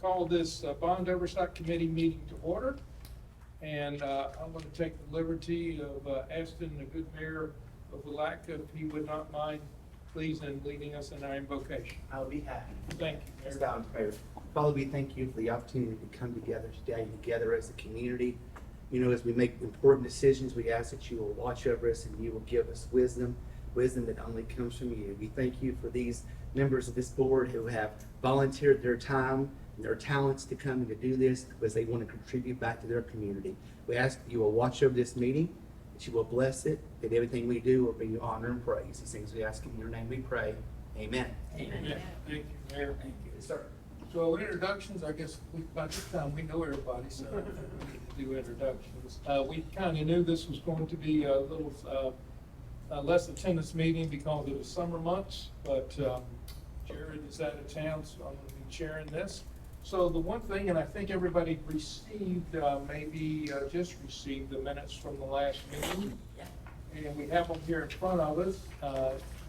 call this Bond Oversight Committee meeting to order. And I'm going to take the liberty of asking the good mayor of Willaca if he would not mind please in leading us in our invocation. I will be happy. Thank you, Let's Mayor. bow in prayer. Father, we thank you for the opportunity to come together today, together as a community. You know, as we make important decisions, we ask that you will watch over us and you will give us wisdom that only comes from you. We thank you for these members of this board who have volunteered their time and their talents to come and to do this because they want to contribute back to their community. We ask that you will watch over this meeting, that you will bless it, that everything we do will bring you honor and praise. These things we ask in your name we pray. Amen. Amen. Thank you, Mayor. Thank you. Yes, sir. So introductions, I guess by this time we know everybody, so we need to do introductions. We kind of knew this was going to be a little less attendance meeting because of the summer months, but Jared is out of town, so I'm going to be chairing this. So the one thing, and I think everybody received, maybe just received the minutes from the last meeting. And we have them here in front of us.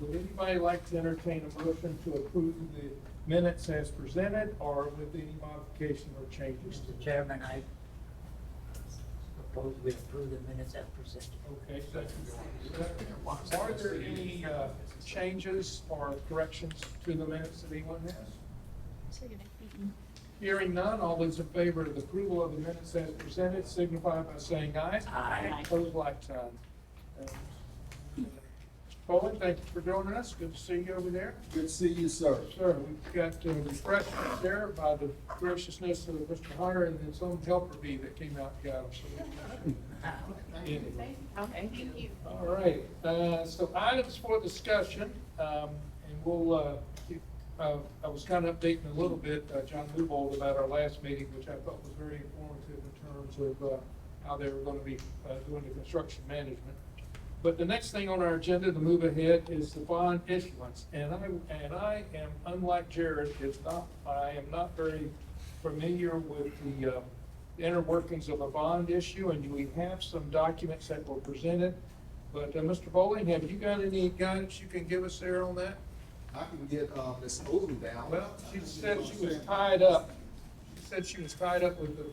Would anybody like to entertain a motion to approve the minutes as presented or with any modification or changes? Mr. Chairman, I propose we approve the minutes as presented. Okay, second. Are there any changes or corrections to the minutes that anyone has? Hearing none, all those in favor of the approval of the minutes as presented signify by saying aye. Aye. Opposed, like sign. Colin, thank you for joining us. Good to see you over there. Good to see you, sir. Sir, we've got refreshments there by the graciousness of Mr. Hunter and then some helper bee that came out and got them. So Thank you. all right, so items for discussion, and we'll, I was kind of updating a little bit, John Newbold about our last meeting, which I thought was very informative in terms of how they were going to be doing the construction management. But the next thing on our agenda to move ahead is the bond issuance, and I am, unlike Jared, I am not very familiar with the inner workings of a bond issue, and we have some documents that were presented. But Mr. Bowling, have you got any guidance you can give us there on that? I can get Ms. Odom down. Well, she said she was tied up. She said she was tied up with the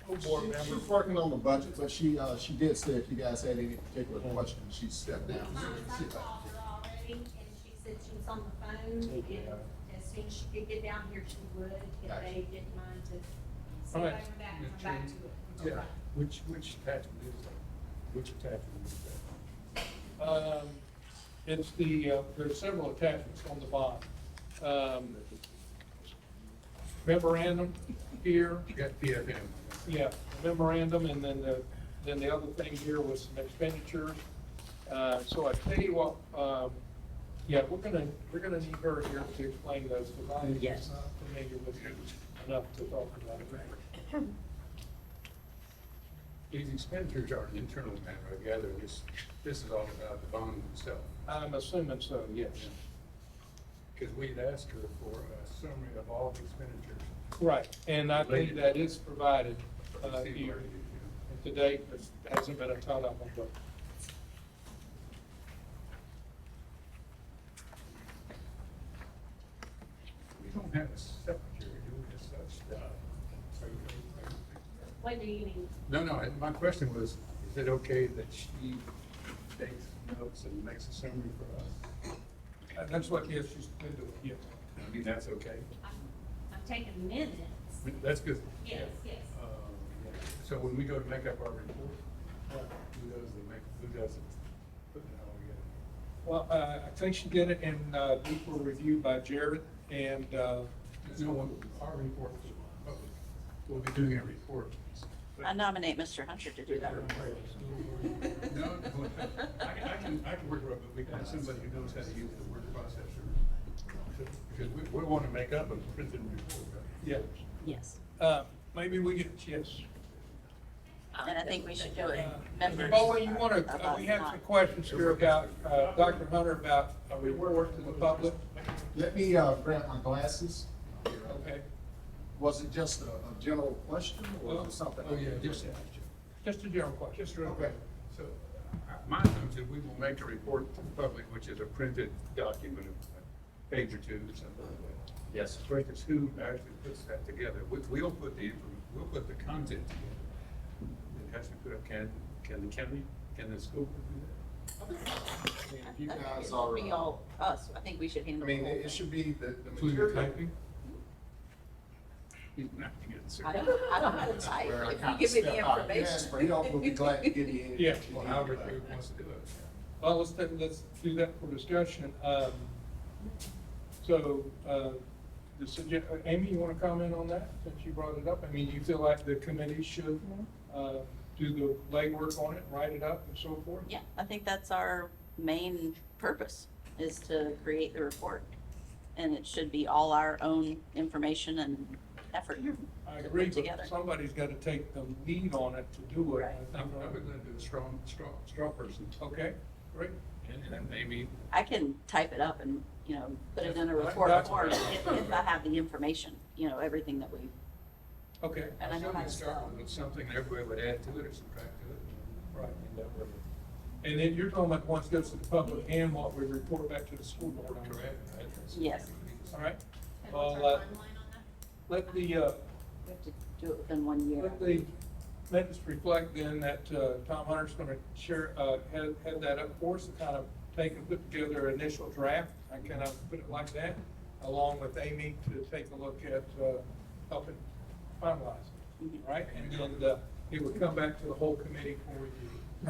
school board member. She's working on the budget, but she did say if you guys had any particular questions, she stepped down. I called her already, and she said she was on the phone, and as soon as she could get down here, she would, if Gotcha. they didn't mind to see All if right. I come back and come back to it. Yeah. Which attachment is that? Which attachment is that? It's there's several attachments on the bond. Memorandum here, You got PFM. yeah, memorandum, and then the other thing here was some expenditures. So I tell you what, yeah, we're gonna need her here to explain those, because I'm Yes. not familiar with it enough to talk about it. These expenditures are an internal matter, I gather. This is all about the bond itself. I'm assuming so, yes. Because we'd asked her for a summary of all the expenditures. Right, and I think that is provided Let's see here. what it is, To date, there hasn't been a ton of them, but. We don't have a secretary, do we, as such? What do you need? No, my question was, is it okay that she takes notes and makes a summary for us? That's what, yes, she's been doing, yes. I mean, that's okay? I'm taking minutes. That's good. Yes, yes. So when we go to make up our report, who does it? Put it all together. Well, I think she did it, and these were reviewed by Jared, and, There's no one, our report is public. We'll be doing a report. I nominate Mr. Hunter to do that. No, I can work it up, but we can have somebody who knows how to use the word processor. Because we want to make up a printed report, right? yeah. Yes. Maybe we get, yes. And I think we should do it. Mr. members Bowling, you want to, about we have some not- questions here about, Dr. Hunter, about a report to the public. Let me grab my glasses. Okay, Was it just a general question or Well, something? Oh, yeah, just, just a general question. just real Okay. quick. So, my assumption, we will make a report to the public, which is a printed document of a page or two, something like that. Yes. Right, it's who actually puts that together. We'll put we'll put the content together. It has to put up, can the county, can the school do that? I mean, if you I think guys it are, should be all us. I think we should I handle mean, the whole it thing. should be the Including the material. typing? He's not gonna get it. I don't know how to type. Where I If you kinda give me the step out. Yes, but information. he'll be glad to give you any. Yeah. Well, however he wants to do it. Well, let's do that for discussion. So, Amy, you want to comment on that, since you brought it up? I mean, do you feel like the committee should do the legwork on it, write it up and so forth? Yeah, I think that's our main purpose, is to create the report. And it should be all our own information and effort. I to agree, put together. but somebody's got to take the lead on it to do it. Right. I I'm think. gonna do a straw person. Okay, great. And then maybe, I can type it up and, put it in a That's- report that's form great. if I have the information, everything that we, Okay, and I know I'm how gonna to start spell. with something that everybody would add to it or subtract to it. right. And then you're talking about once it goes to the public and what we report back to the school board. on. Correct? Yes. All right. And what's Well, our timeline on that? let the, We have to do it within 1 year. let the minutes reflect then that Tom Hunter's going to share, had that up for us to kind of take and put together an initial draft. I kind of put it like that, along with Amy to take a look at helping finalize it, right? And then it would come back to the whole committee for review.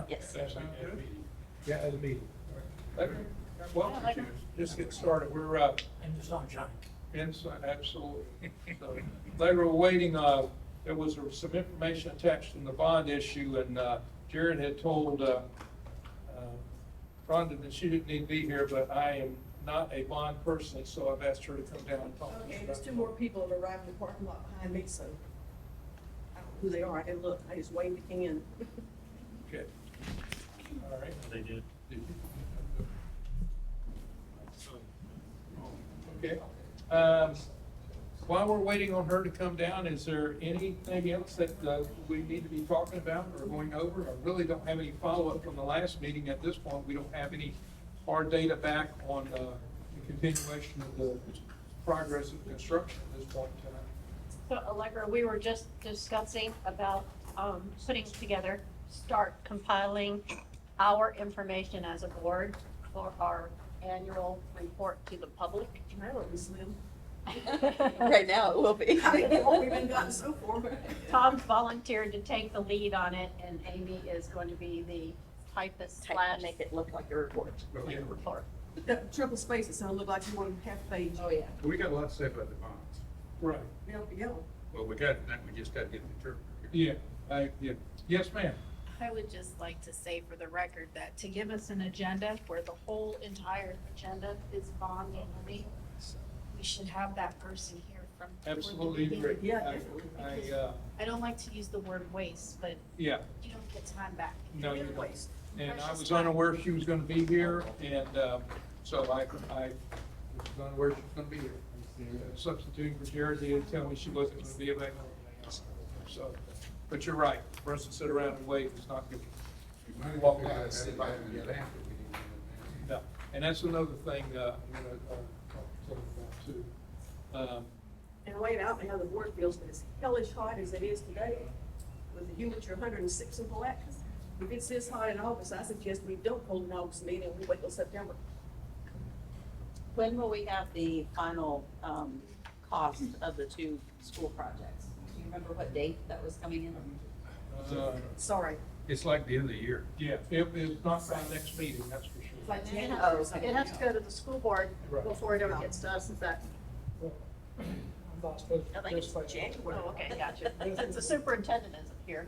Yes. That sound good? Yeah, as a meeting. Well, just get started. We're, And the sunshine. inside, absolutely. So, later, we're waiting, there was some information attached in the bond issue, and Jared had told Rhonda that she didn't need to be here, but I am not a bond person, so I've asked her to come down and talk to us Okay, about there's two more people that arrived in the parking lot behind me, so I don't know who they are. I didn't look. I just waved in. Okay. All right. They did. Did you? Okay. While we're waiting on her to come down, is there anything else that we need to be talking about or going over? I really don't have any follow-up from the last meeting at this point. We don't have any hard data back on the continuation of the progress of construction at this point in time. So Allegra, we were just discussing about putting together, start compiling our information as a board for our annual report to the public. I don't be slim. Right now, it will be. What we've been gotten so far. Tom volunteered to take the lead on it, and Amy is going to be the typist slash Make it look like a report. report. That triple space, it sounded like you wanted half page. Oh, yeah. We got a lot to say about the bonds. Right. Yeah. Well, we just got to get the interpreter. Yeah, yeah. Yes, ma'am. I would just like to say for the record that to give us an agenda where the whole entire agenda is bond money, we should have that person here from. Absolutely agree. Yeah, I- definitely. I don't like to use the word waste, but Yeah, you don't get time back. no, you Really don't. waste. And I Precious was time. unaware she was gonna be here, and so I was unaware she was gonna be here. Substituting for Jared, they didn't tell me she wasn't gonna be available. So, but you're right, for us to sit around and wait is not good. We might Walk figure out out and sit how back to and do get that, it. but we didn't do it. No, and that's another thing, I'm gonna talk to them about too. And wait, I don't know how the board feels, but as hellish hot as it is today, with the humidity 106 in Palatka, if it's this hot in August, I suggest we don't hold an August meeting, we wait till September. When will we have the final cost of the two school projects? Do you remember what date that was coming in? Sorry. It's like the end of the year. Yeah, it's not by next meeting, that's for It's sure. like It January has- or something. It has to go to the school board Right. before it ever gets to us, is that, I'm not supposed I to think it's participate. January. oh, okay, gotcha. Since the superintendent isn't here.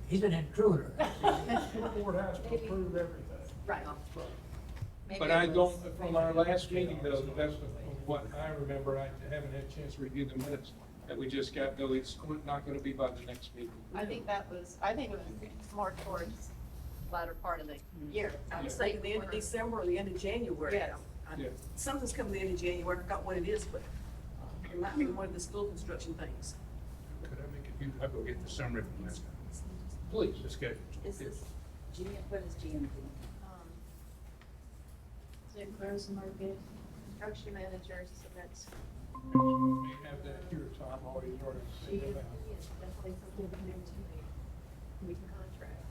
He's an intruder. The board has to approve everything. Right. Maybe But it I was- don't, from our last meeting though, that's what I remember, I haven't had a chance to review the minutes that we just got, though it's not gonna be by the next meeting. I think it was more towards latter part of the year. I was thinking the end of December or the end of January. Yeah. Yeah. Something's coming the end of January, I forgot what it is, but it might be one of the school construction things. Could I make it, I'll go get the summary from last time. Please. The schedule. Is this, what is GMP? Is it gross market? construction manager, so that's, You may have that here, Tom, already already. she is definitely something to do to me. We can contract.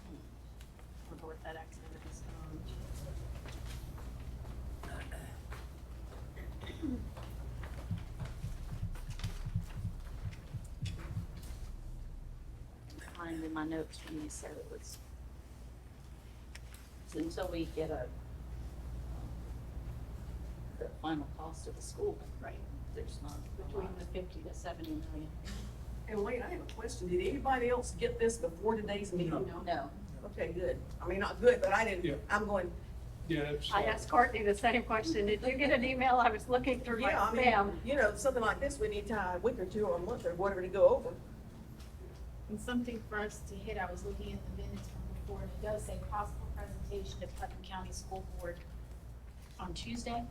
I wonder what that accident is. Find in my notes when you said it was. So until we get the final cost of the school, Right, there's not. between the 50 to 70 million. And wait, I have a question. Did anybody else get this before today's meeting? No. Okay, good. I mean, not good, but I Yeah. didn't, I'm going, Yeah, it's. I asked Courtney the same question. Did you get an email? I was looking through my yeah, I spam. mean, you know, something like this, we need time, a week or two or a month or whatever to go over. And something for us to hit, I was looking at the minutes from before, and it does say possible presentation to Putnam County School Board on Tuesday.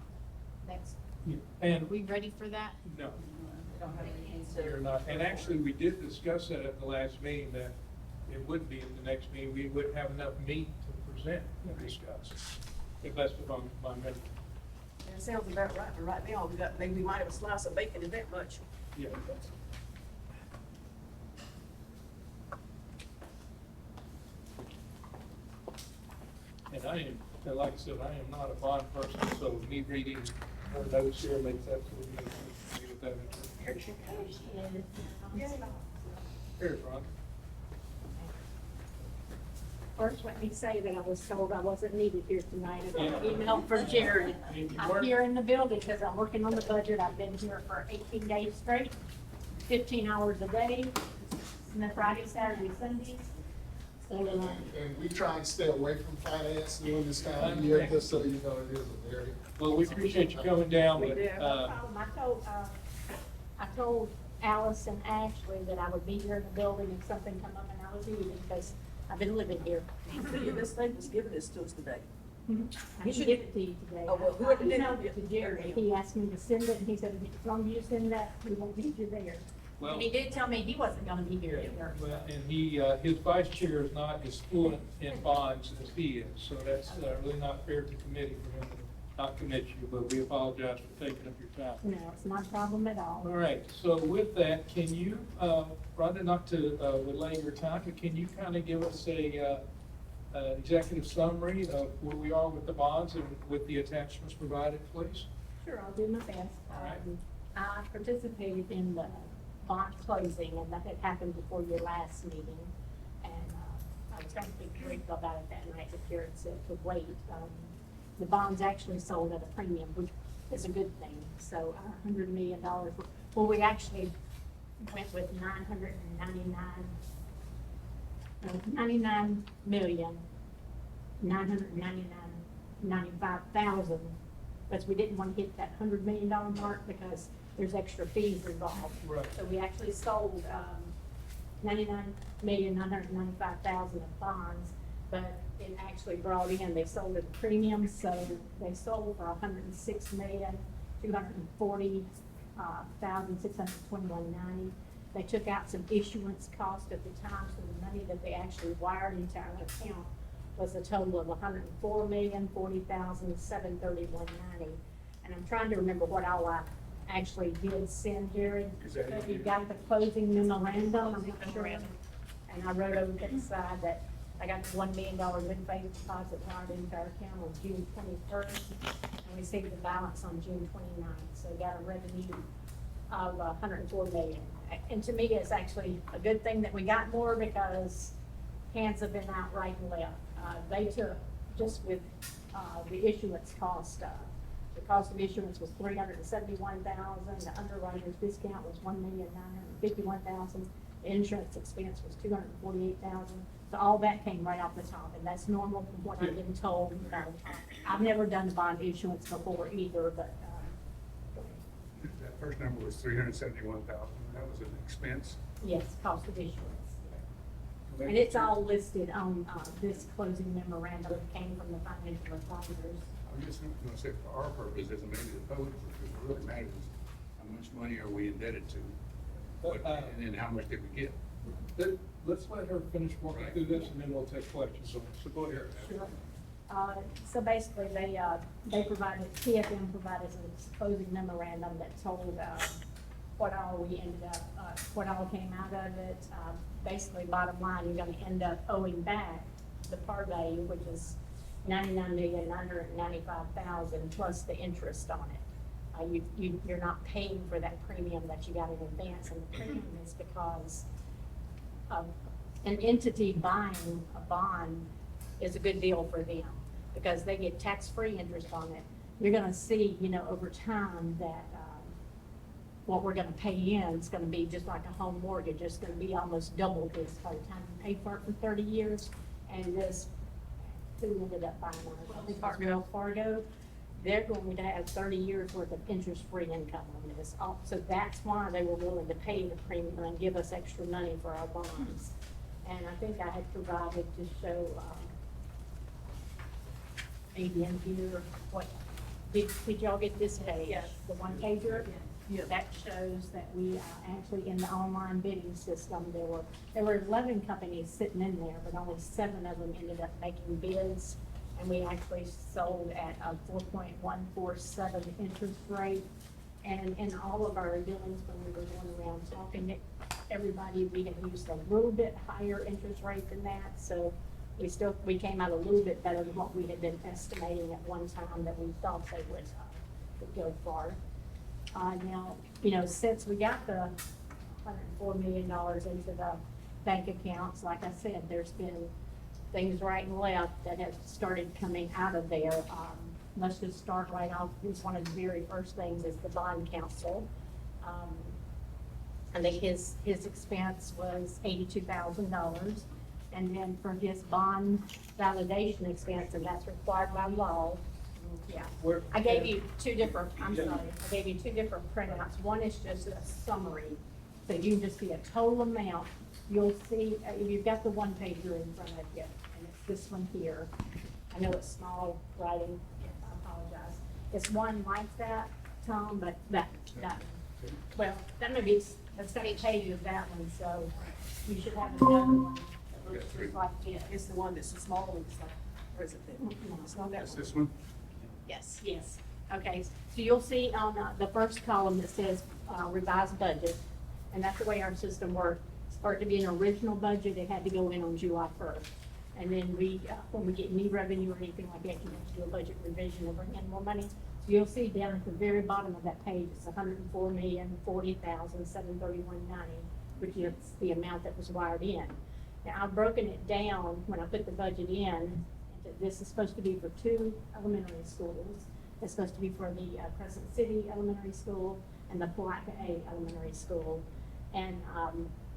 Next, Yeah, are And, we ready for that? no, We don't have anything to. you're not, and actually, we did discuss that at the last meeting, that it would be at the next meeting, we wouldn't have enough meat to present and discuss, if that's what my memory. And it sounds about right, but right now, we got, maybe we might have a slice of bacon is that much. Yeah. And I am, and like I said, I am not a bond person, so me reading her notes here makes absolutely no sense to me with that. Here's Ron. First, let me say that I was told I wasn't needed here tonight. I got an Yeah. email from Jared. And you I'm weren't- here in the building because I'm working on the budget. I've been here for 18 days straight, 15 hours a day, and then Friday, Saturday, Sundays. So, And we try and stay away from finance during this time of year, just so you know it is a very. Well, we appreciate you coming down, but, no problem. I told Alice and Ashley that I would be here in the building if something come up and I was needed because I've been living here. This thing was giving this to us today. I didn't give it to you today. Oh, well, whoever did it- I emailed it to Jerry. He asked me to send it, and he said, as long as you send that, we won't need you there. well, And he did tell me he wasn't gonna be here either. well, and he, his vice chair is not as fluent in bonds as he is, so that's really not fair to committee for him to not commit you, but we apologize for taking up your time. No, it's not a problem at all. All right, so with that, can you, Rhonda, not to relay your time, but can you kind of give us a executive summary of where we are with the bonds and with the attachments provided, please? Sure, I'll do my best. All right. I participated in the bond closing, and that had happened before your last meeting. And I was trying to be brief about it that night, but Jared said to wait. The bonds actually sold at a premium, which is a good thing. So $100 million, well, we actually went with 99,999,95,000, but we didn't want to hit that $100 million mark because there's extra fees involved. Right. So we actually sold 99,995,000 of bonds, but it actually brought in, they sold at a premium, so they sold for 106,240,621.90. They took out some issuance cost at the time, so the money that they actually wired into our account was a total of 104,040,731.90. And I'm trying to remember what all I actually did send Jared. Is that But in you here? got the closing memorandum, I'm not sure. And I wrote over to the side that I got the $1 million good faith deposit wired into our account on June 21st, and received the balance on June 29th. So we got a revenue of 104 million. And to me, it's actually a good thing that we got more because hands have been out right and left. They took, just with the issuance cost, the cost of issuance was $371,000, the underwriter's discount was $1,951,000, the insurance expense was $248,000. So all that came right off the top, and that's normal from what I've been told. I've never done bond issuance before either, but, That first number was 371,000, that was an expense. yes, cost of issuance. And it's all listed on, this closing memorandum that came from the financial advisors. I'm just gonna say for our purposes, and maybe the public, purposes, what really matters is how much money are we indebted to? But, And then how much did we get? Let's let her finish working through this, and then we'll take questions. So go ahead. Sure. So basically, they provided, TFM provided an exposing memorandum that told, what all we ended up, what all came out of it. Basically, bottom line, you're gonna end up owing back the par value, which is $99,995,000 plus the interest on it. You're not paying for that premium that you got in advance, and the premium is because an entity buying a bond is a good deal for them, because they get tax-free interest on it. You're gonna see, over time that, what we're gonna pay in is gonna be just like a home mortgage. It's gonna be almost double this by the time you pay for it for 30 years. And this, who ended up buying it? Wells Fargo. They're going to have 30 years worth of interest-free income on this. So that's why they were willing to pay the premium and give us extra money for our bonds. And I think I had provided to show, maybe in here, did y'all get this page? Yes. The one pager? Yeah. That shows that we actually, in the online bidding system, there were 11 companies sitting in there, but only 7 of them ended up making bids. And we actually sold at a 4.147 interest rate. And in all of our dealings, when we were going around talking to everybody, we had used a little bit higher interest rate than that. So we came out a little bit better than what we had been estimating at one time that we thought they would go for. Now, since we got the $104 million into the bank accounts, like I said, there's been things right and left that have started coming out of there. Let's just start right off. One of the very first things is the bond counsel. I think his expense was $82,000. And then for his bond validation expense, and that's required by law. Yeah, I gave you two different printouts. One is just a summary, so you can just see a total amount. You'll see, you've got the one pager in front of you, and it's this one here. I know it's small writing, I apologize. It's one like that, Tom, but well, that may be, that's 8 pages, that one, so you should have another one that looks just like this. It's the one that's the small one, it's like, or is it that? It's not that That's one. this one? Yes, yes. Okay, so you'll see on the first column that says revised budget, and that's the way our system worked. For it to be an original budget, it had to go in on July 1st. And then when we get new revenue or anything like that, you have to do a budget revision and bring in more money. So you'll see down at the very bottom of that page, it's $104,040,731.90, which is the amount that was wired in. Now, I've broken it down when I put the budget in. This is supposed to be for 2 elementary schools. It's supposed to be for the Crescent City Elementary School and the Palatka A Elementary School. And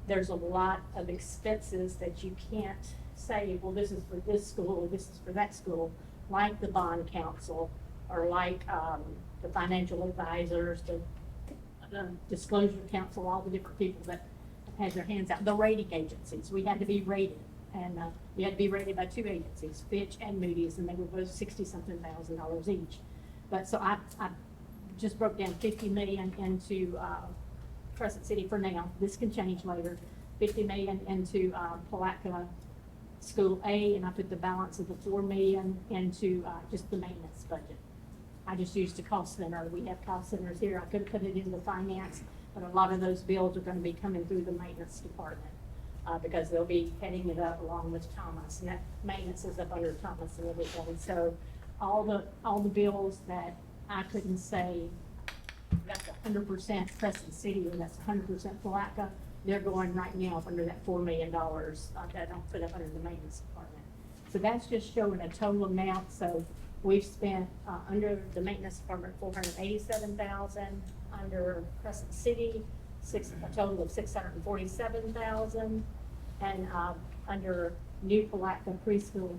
there's a lot of expenses that you can't say, well, this is for this school or this is for that school, like the bond counsel or like the financial advisors, the disclosure council, all the different people that have had their hands out. The rating agencies, we had to be rated. And we had to be rated by 2 agencies, Fitch and Moody's, and they were both $60-something thousand each. But so I just broke down 50 million into Crescent City for now. This can change later. 50 million into Palatka School A, and I put the balance of the 4 million into just the maintenance budget. I just used a cost center. We have cost centers here. I could have put it into finance, but a lot of those bills are going to be coming through the maintenance department. Because they'll be heading it up along with Thomas, and that maintenance is up under Thomas and everything. So all the bills that I couldn't say, that's 100% Crescent City, and that's 100% Palatka, they're going right now under that $4 million that I'll put up under the maintenance department. So that's just showing a total amount. So we've spent under the maintenance department $487,000, under Crescent City a total of $647,000, and under New Palatka preschool,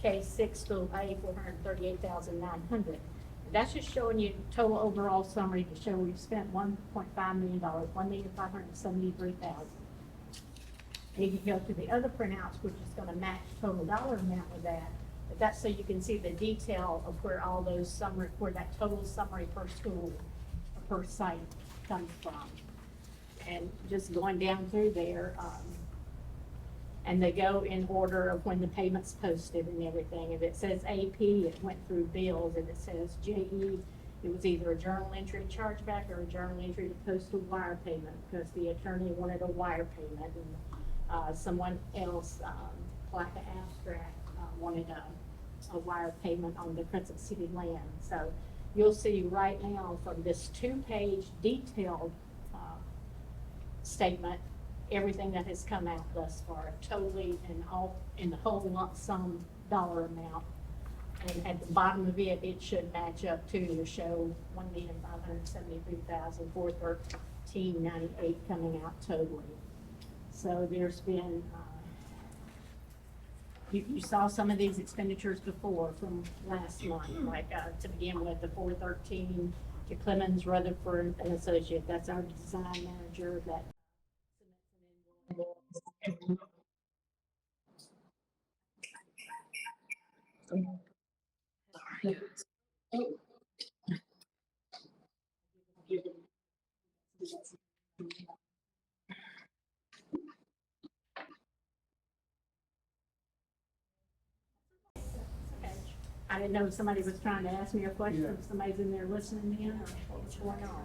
K-6 school A, $438,900. That's just showing you total overall summary to show we've spent $1.5 million, $1,573,000. And you can go to the other printouts, which is going to match total dollar amount with that. But that's so you can see the detail of where all those summary, where that total summary per school, per site comes from. And just going down through there, And they go in order of when the payment's posted and everything. If it says AP, it went through bills. If it says JE, it was either a journal entry chargeback or a journal entry to post a wire payment, because the attorney wanted a wire payment, and someone else, like the abstract, wanted a wire payment on the Crescent City land. So you'll see right now from this 2-page detailed statement, everything that has come out thus far, totally and all in the whole lump sum dollar amount. And at the bottom of it, it should match up to show $1,573,413.98 coming out totally. So there's been, you saw some of these expenditures before from last month, like to begin with, the 413 to Clemens Rutherford and Associate. That's our design manager that I didn't know if somebody was trying to ask me a question, if somebody's in there listening in, or what's going on.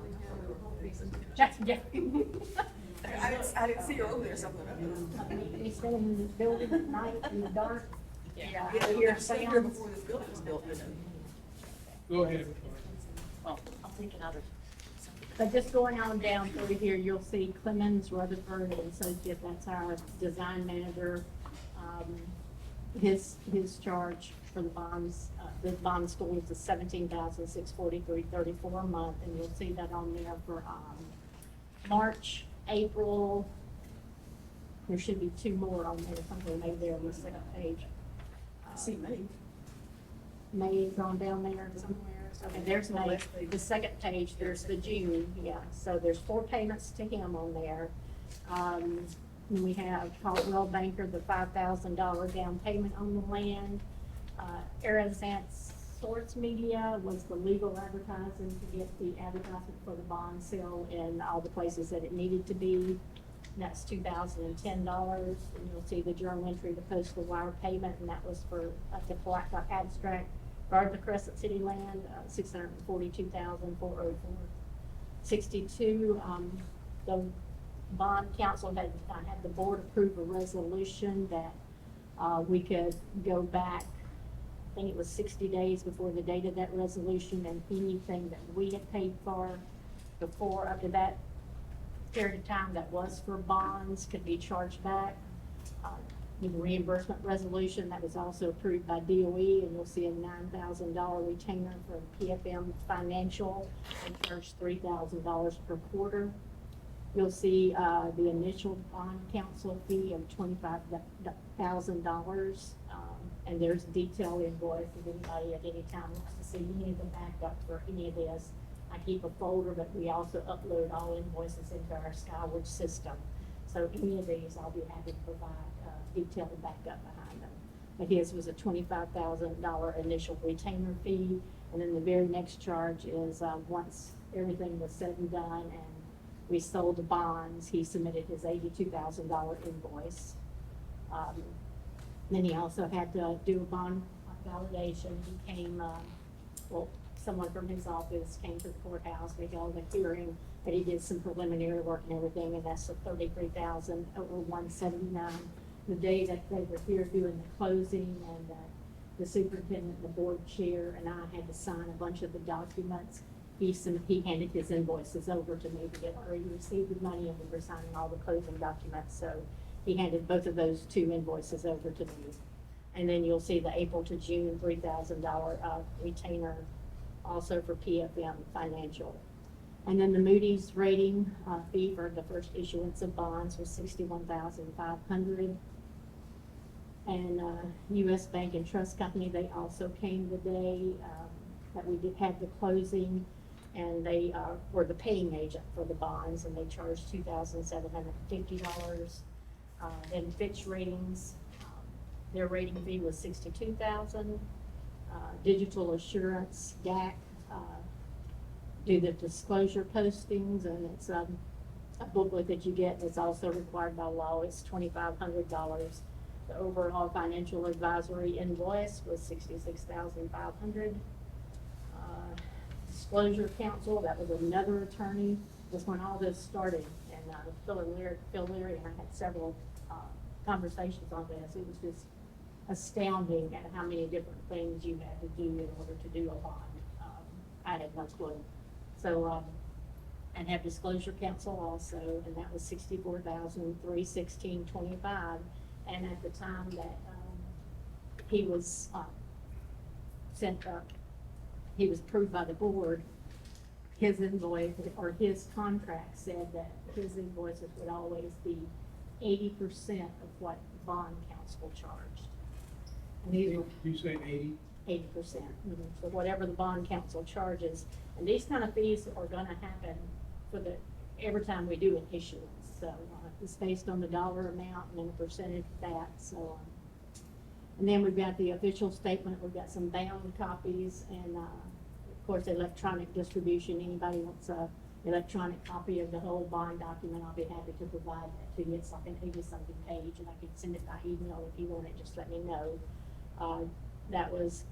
I didn't see her over there, something. We stay in the building at night in the dark. Yeah, Hear I've seen her sounds. before this building was built, you know. Go ahead. Oh, I'm thinking of it. But just going on down through here, you'll see Clemens, Rutherford, and Associate, that's our design manager. His charge for the bonds, the bond school is $17,643.34 a month, and you'll see that on there for, March, April. There should be 2 more on there, somewhere maybe there on the second page. I see May. May is on down there somewhere. Okay, there's May. The second page, there's the June, yeah. So there's 4 payments to him on there. And we have Caldwell Banker, the $5,000 down payment on the land. Arizant Source Media was the legal advertising to get the advertisement for the bond sale in all the places that it needed to be. That's $2,010, and you'll see the journal entry to post the wire payment, and that was for the Palatka abstract. Guard the Crescent City land, $642,404.62. The bond council had the board approve a resolution that we could go back, I think it was 60 days before the date of that resolution, and anything that we had paid for before up to that period of time that was for bonds could be charged back. The reimbursement resolution that was also approved by DOE, and you'll see a $9,000 retainer for PFM Financial, and charge $3,000 per quarter. You'll see the initial bond council fee of $25,000, and there's a detailed invoice if anybody at any time wants to see any of the backup for any of this. I keep a folder, but we also upload all invoices into our Skyward system. So any of these, I'll be happy to provide detailed backup behind them. But his was a $25,000 initial retainer fee, and then the very next charge is once everything was said and done and we sold the bonds, he submitted his $82,000 invoice. Then he also had to do a bond validation. He came, someone from his office came to the courthouse. We held a hearing, but he did some preliminary work and everything, and that's the $33,179. The day that they were here doing the closing, and the superintendent, the board chair, and I had to sign a bunch of the documents. He handed his invoices over to me to get already received the money, and we were signing all the closing documents. So he handed both of those 2 invoices over to me. And then you'll see the April to June $3,000 retainer also for PFM Financial. And then the Moody's rating fee for the first issuance of bonds was $61,500. And U.S. Bank and Trust Company, they also came the day that we did have the closing, and they were the paying agent for the bonds, and they charged $2,750. Then Fitch Ratings, their rating fee was $62,000. Digital Assurance, DAC, do the disclosure postings, and it's a booklet that you get, and it's also required by law. It's $2,500. The overall financial advisory invoice was $66,500. Disclosure counsel, that was another attorney, was when all this started, and Phil Leary and I had several conversations on this. It was just astounding at how many different things you had to do in order to do a bond. I had no clue. So, and have disclosure counsel also, and that was $64,316.25. And at the time that he was sent up, he was approved by the board, his invoice, or his contract said that his invoices would always be 80% of what bond counsel charged. And these were You say 80? 80%. So whatever the bond counsel charges, and these kind of fees are gonna happen for every time we do an issuance. So it's based on the dollar amount and then a percentage of that, so. And then we've got the official statement, we've got some bound copies, and of course, electronic distribution. Anybody wants a electronic copy of the whole bond document, I'll be happy to provide that to you. It's like an 80-something page, and I can send it by email if you want it, just let me know. That was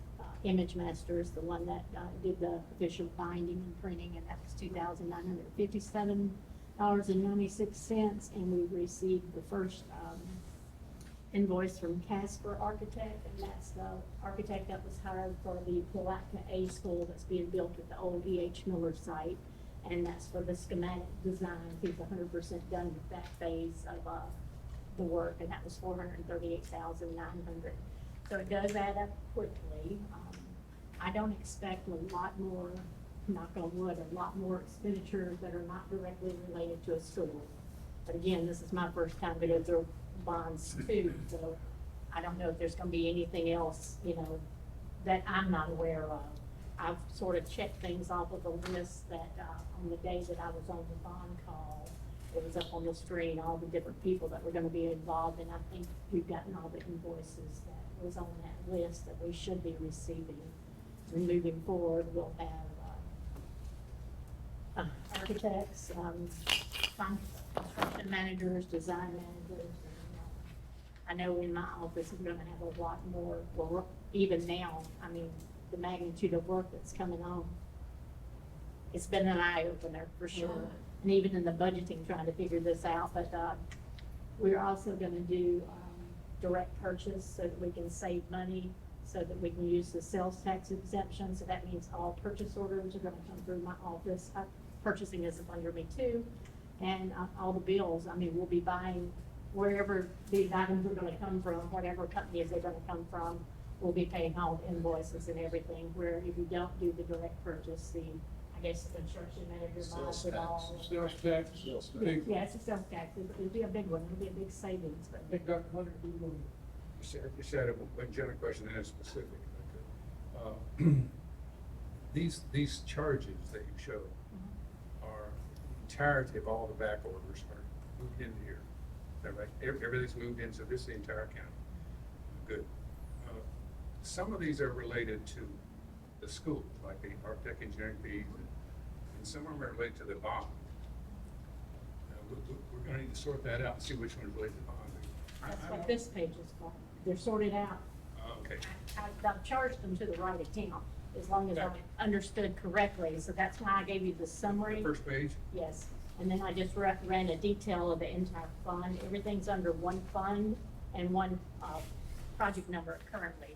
Image Masters, the one that did the official binding and printing, and that was $2,957.96. And we received the first invoice from Casper Architect, and that's the architect that was hired for the Palatka A school that's being built at the old E.H. Miller site. And that's for the schematic design. He's 100% done with that phase of the work, and that was $438,900. So it does add up quickly. I don't expect a lot more, knock on wood, a lot more expenditures that are not directly related to a school. But again, this is my first time to go through bonds too, so I don't know if there's gonna be anything else, that I'm not aware of. I've sort of checked things off of the list that, on the day that I was on the bond call, it was up on the screen, all the different people that were gonna be involved, and I think we've gotten all the invoices that was on that list that we should be receiving. And moving forward, we'll have architects, construction managers, design managers. I know in my office, we're gonna have a lot more, well, even now, I mean, the magnitude of work that's coming on. It's been an eye opener for sure. And even in the budgeting, trying to figure this out, but, we're also gonna do, direct purchase so that we can save money, so that we can use the sales tax exemption. So that means all purchase orders are gonna come through my office. Purchasing is under me too. And all the bills, I mean, we'll be buying wherever these items are gonna come from, whatever companies they're gonna come from, we'll be paying all the invoices and everything, where if you don't do the direct purchase, I guess the construction manager buys it all. Sales tax, big, Yeah, it's a sales tax, it'll be a big one, it'll be a big savings, but. big Dr. Hunter, you want You said a general question and a specific. These charges that you show are entirety of all the back orders are moved into here. Is that right? Everything's moved in, so this is the entire account. Good. Some of these are related to the school, like the architect engineering fees, and some of them are related to the bond. We're gonna need to sort that out and see which one's related to the bond. That's what this page is for. They're sorted out. Okay. I've charged them to the right account, as long as I understood correctly. So that's why I gave you the summary. First page? Yes. And then I just ran a detail of the entire fund. Everything's under one fund and one project number currently.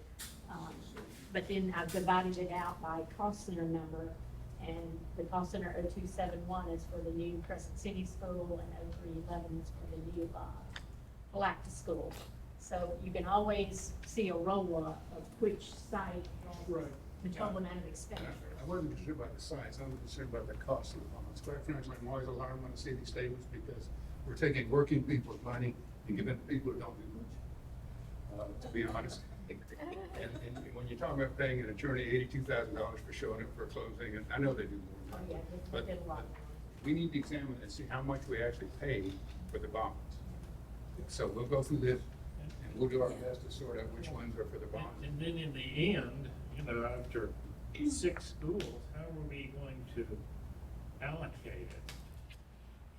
But then I've divided it out by cost center number. And the cost center 0271 is for the new Crescent City School, and 0311 is for the new Palatka School. So you can always see a roll-up of which site has the total amount of expenditure. I wasn't concerned about the size, I'm concerned about the cost of the bonds. Quite frankly, I'm always alarmed when I see these statements, because we're taking working people's money and giving it to people who don't do much, to be honest. And when you're talking about paying an attorney $82,000 for showing up for closing, and I know they do more Oh, than yeah, that, they but did a lot. we need to examine and see how much we actually pay for the bonds. So we'll go through this, and we'll do our best to sort out which ones are for the bonds. And then in the end, after 6 schools, how are we going to allocate it?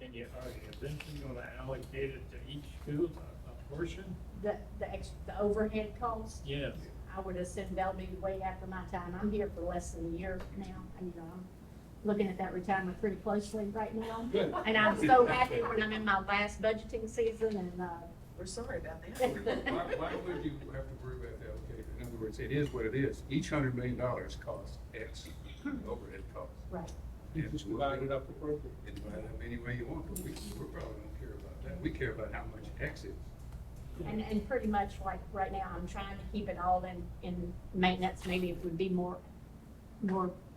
Are you eventually going to allocate it to each school? portion? The overhead cost, Yes. I would assume that'll be way after my time. I'm here for less than a year now, and, you know, I'm looking at that retirement pretty closely right now. Good. And I'm so happy when I'm in my last budgeting season, and, We're sorry about that. Why would you have to worry about the allocation? In other words, it is what it is. Each $100 million costs X overhead costs. right. You just divide it up appropriately. You divide it up any way you want, but we probably don't care about that. We care about how much X is. And pretty much like right now, I'm trying to keep it all in maintenance. Maybe it would be more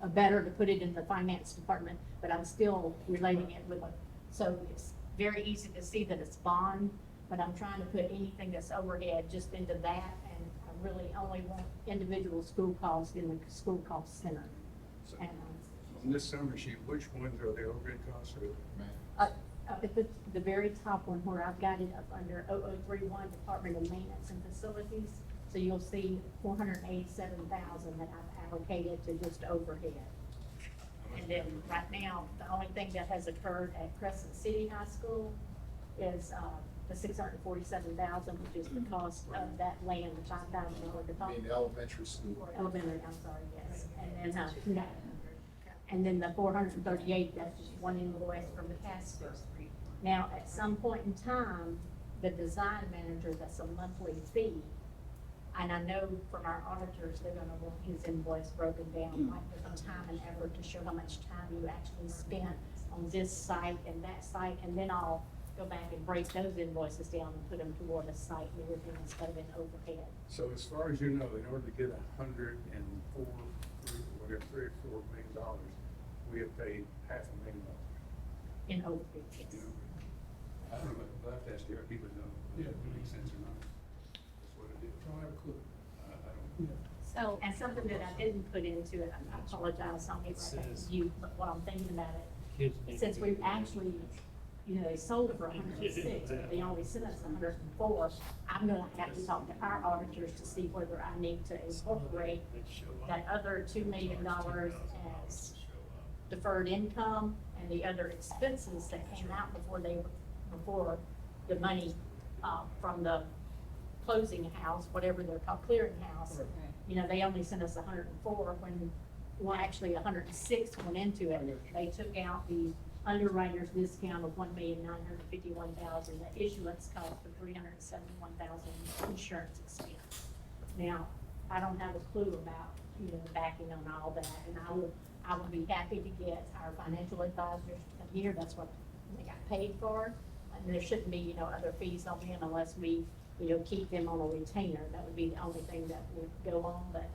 better to put it in the finance department, but I'm still relating it with so it's very easy to see that it's bond, but I'm trying to put anything that's overhead just into that, and I really only want individual school costs in the school cost center. So, And, on this summary sheet, which ones are the overhead costs or? up at the very top one where I've got it up under 0031 Department of Maintenance and Facilities. So you'll see 487,000 that I've allocated to just overhead. And then right now, the only thing that has occurred at Crescent City High School is, the 647,000, which is the cost of that land, the $5,000 I deposit. mean, elementary school. Elementary, I'm sorry, yes. And then the 438, that's just one invoice from the Casper. Now, at some point in time, the design manager, that's a monthly fee. And I know from our auditors, they're gonna want his invoice broken down, like with the time and effort to show how much time you actually spent on this site and that site, and then I'll go back and break those invoices down and put them toward a site and everything instead of an overhead. So as far as you know, in order to get $104, whatever, $3 or $4 million, we have paid $500,000. In overhead, yes. You know, I don't know, we'll have to ask Derek, he would know if it makes sense or not. That's what it is. Don't have a clue. I don't. So, And something that I didn't put into it, I apologize, I'll get right back to you, but while I'm thinking about it, since we've actually, you know, they sold for 106, but they only sent us 104, I'm gonna have to talk to our auditors to see whether I need to incorporate that other $2 million as deferred income and the other expenses that came out before the money, from the closing house, whatever they're called, clearing house. You know, they only sent us 104 when, well, actually 106 went into it. They took out the underwriter's discount of $1,951,000, the issuance cost of $371,000 insurance expense. Now, I don't have a clue about, you know, backing on all that, and I would be happy to get our financial advisors to come here. That's what they got paid for. And there shouldn't be, you know, other fees on them unless we, you know, keep them on a retainer. That would be the only thing that would go on, but,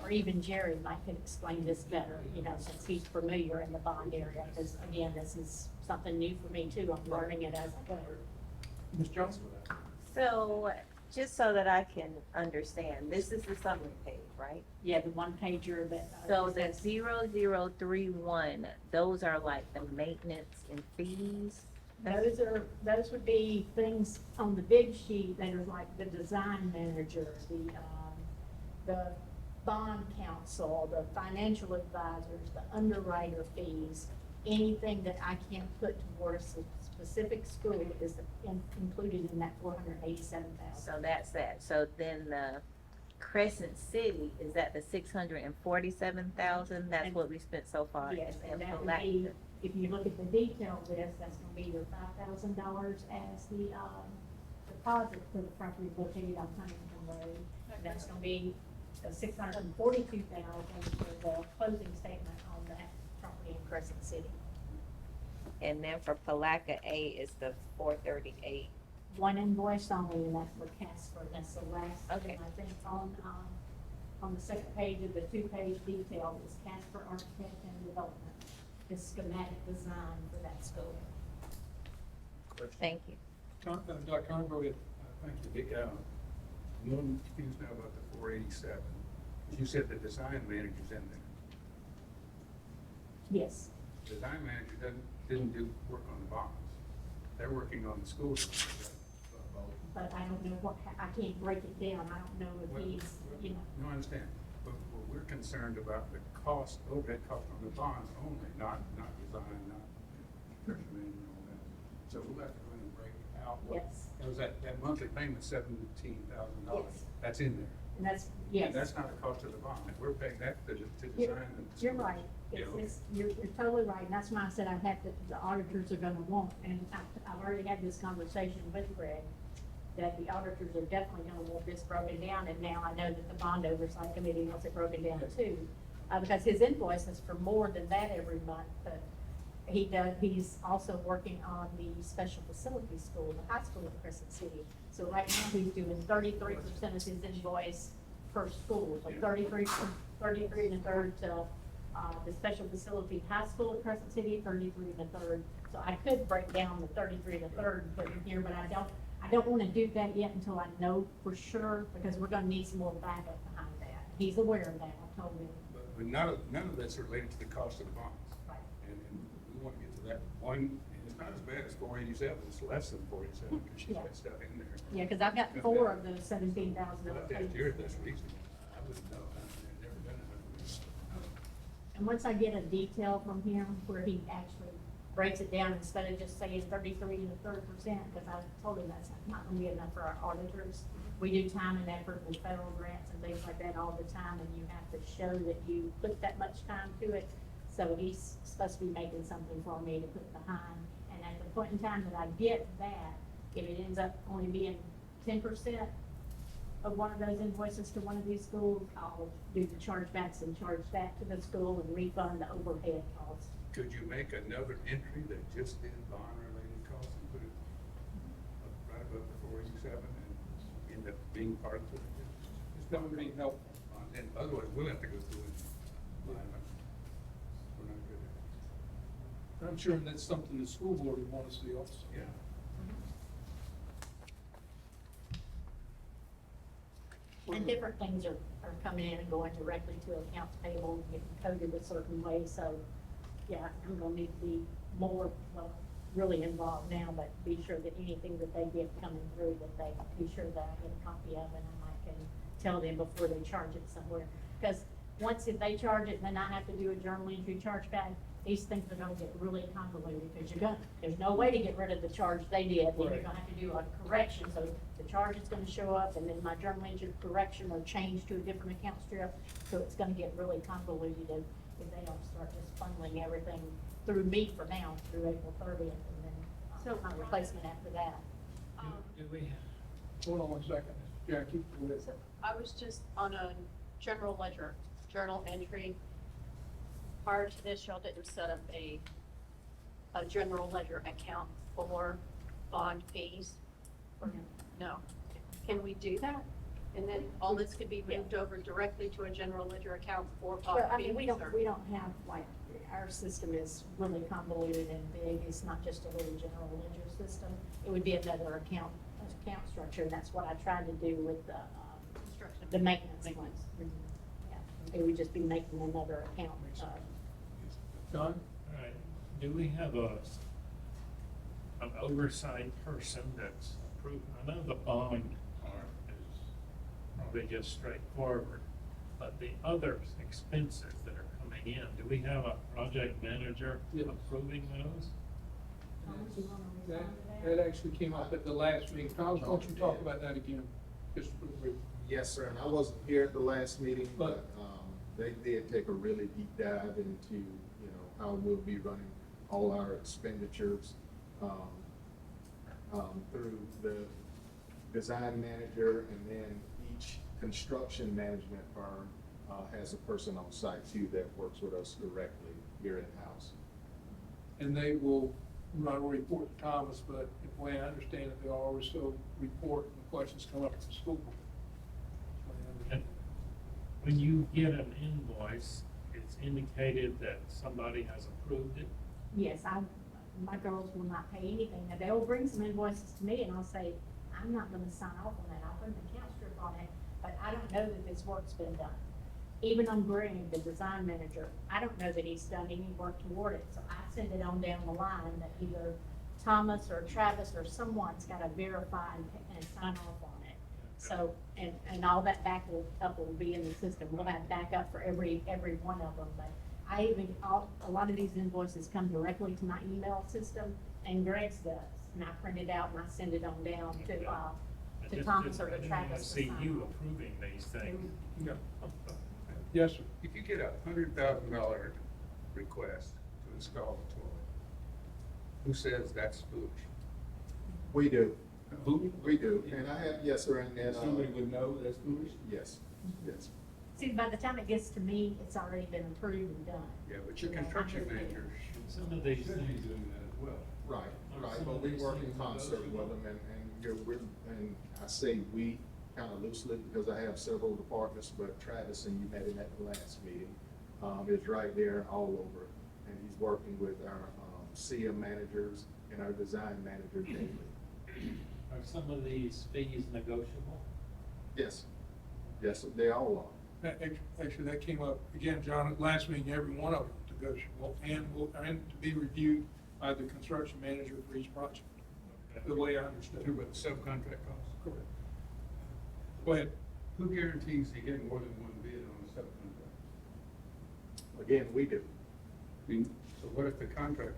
or even Jerry might could explain this better, you know, since he's familiar in the bond area, because again, this is something new for me too. I'm learning it as I go. Ms. Johnson? So, just so that I can understand, this is the summary page, right? Yeah, the one pager that. So the 0031, those are like the maintenance and fees? Those would be things on the big sheet that are like the design manager, the bond counsel, the financial advisors, the underwriter fees, anything that I can't put towards a specific school is included in that 487,000. So that's that. So then the Crescent City, is that the 647,000? That's what we spent so far? Yes, and that would Palatka. be, if you look at the detail list, that's gonna be your $5,000 as the, deposit for the property located on Huntington Road. That's gonna be the 642,000 for the closing statement on that property in Crescent City. And then for Palatka A is the 438. One invoice only, and that's for Casper, that's the last Okay. thing, I think, on the second page of the two-page detail is Casper Architect and Development, the schematic design for that school. Thank you. Dr. Kern, go ahead. Thank you. I'm a little confused now about the 487. You said the design manager's in there. Yes, Design manager didn't do work on the bonds. They're working on the school. but I don't know I can't break it down, I don't know if he's, you know. No, I understand, but we're concerned about the cost, overhead cost on the bonds only, not design, not pressure management and all that. So we'll have to go in and break out. Yes. It was that monthly payment, $17,000. Yes. That's in there. And that's, And yes. that's not a cost of the bond. We're paying that to You're design. the you're schools. right. Yeah, okay. You're totally right. And that's why I said I'd have to, the auditors are gonna want, and I've already had this conversation with Greg, that the auditors are definitely gonna want this broken down, and now I know that the bond oversight committee wants it broken down too. Because his invoice is for more than that every month, but he's also working on the special facilities school, the high school at Crescent City. So right now, he's doing 33% of his invoice per school, so 33 and a third to, the special facility high school at Crescent City, 33 and a third. So I could break down the 33 and a third and put it in here, but I don't wanna do that yet until I know for sure, because we're gonna need some more backup behind that. He's aware of that, I told him. But none of that's related to the cost of the bonds. Right. And we want to get to that one, and it's not as bad as 487, it's less than 487, because she's got stuff in there. Yeah, cause I've got 4 of those 17,000 But that's yours, that's reasonable. I wouldn't know, I've never done it. And once I get a detail from him where he actually breaks it down instead of just saying 33 and a third %, because I told him that's not gonna be enough for our auditors. We do time and effort with federal grants and things like that all the time, and you have to show that you put that much time to it. So he's supposed to be making something for me to put behind. And at the point in time that I get that, if it ends up only being 10% of one of those invoices to one of these schools, I'll do the chargebacks and charge that to the school and refund the overhead costs. Could you make another entry that just did bond-related costs and put it right above the 487 and end up being part of it? That would be helpful. And otherwise, we'll have to go through it. We're not good at it. I'm sure that's something the school board would want to see also. Yeah. And different things are coming in and going directly to accounts payable, and getting coded a certain way, so, yeah, I'm gonna need to be more, well, really involved now, but be sure that anything that they get coming through, that they, be sure that I get a copy of, and I can tell them before they charge it somewhere. Because once if they charge it, and then I have to do a journal entry chargeback, these things are gonna get really convoluted, because there's no way to get rid of the charge they did, then you're Right. gonna have to do a correction, so the charge is gonna show up, and then my journal entry correction or change to a different account strip, so it's gonna get really convoluted if they don't start just funneling everything through me for now, through April 30th, and then my replacement after that. Do we, hold on one second, Jackie, go ahead. So I was just on a general ledger, journal entry. Prior to this, y'all didn't set up a general ledger account for bond fees? Or no? Can we do that? And then all this could be moved over directly to a general ledger account for bond Well, I fees? mean, we don't or- have, like, our system is really convoluted and big, it's not just a little general ledger system. It would be another account structure, and that's what I tried to do with the maintenance ones. Yeah, it would just be making another account. John? All right, do we have an oversight person that's approved? I know the bond part is probably just straightforward, but the other expenses that are coming in, do we have a project manager Yes. approving those? Thomas, you wanna That, respond to that? that actually came up at the last meeting. Thomas, why don't you talk about that again? Just real brief. Yes, sir, and I wasn't here at the last meeting, but, they did take a really deep dive into, how we'll be running all our expenditures, through the design manager, and then each construction management firm, has a person on site too that works with us directly here in-house. And they will run a report to Thomas, but the way I understand it, they'll always still report when questions come up at the school board. And when you get an invoice, it's indicated that somebody has approved it? Yes, my girls will not pay anything. Now, they'll bring some invoices to me and I'll say, I'm not gonna sign off on that. I'll put an account strip on it, but I don't know that this work's been done. Even on Greg, the design manager, I don't know that he's done any work toward it, so I send it on down the line that either Thomas or Travis or someone's gotta verify and sign off on it. So, and all that backup will be in the system. We'll have backup for every one of them, but a lot of these invoices come directly to my email system, and Greg's does. and I print it out and I send it on down to Just- Thomas just- or I to didn't wanna Travis. to see sign you off. approving these things. Yeah. Yes, sir. If you get $100,000 request to install a toilet, who says that's foolish? We do, Who? we do, and I have, yes, sir, and, Somebody would know that's foolish? yes, yes. See, by the time it gets to me, it's already been approved and done. Yeah, but your construction manager Some of these should be things, doing that as well. Right, Are right, some but of we these work in things concert with negotiable? them, and I say we kind of loosely, because I have several departments, but Travis, and you met him at the last meeting, is right there all over, and he's working with our, CM managers and our design manager daily. are some of these fees negotiable? Yes, yes, they all Actually, that came up again, John, at last meeting, every one of them negotiable and to be reviewed by the construction manager for each project, the way I understood Who it. about the subcontract costs? Correct. Go ahead. Who guarantees you get more than one bid on a subcontract? are. Again, we do. I mean, so what if the contractor,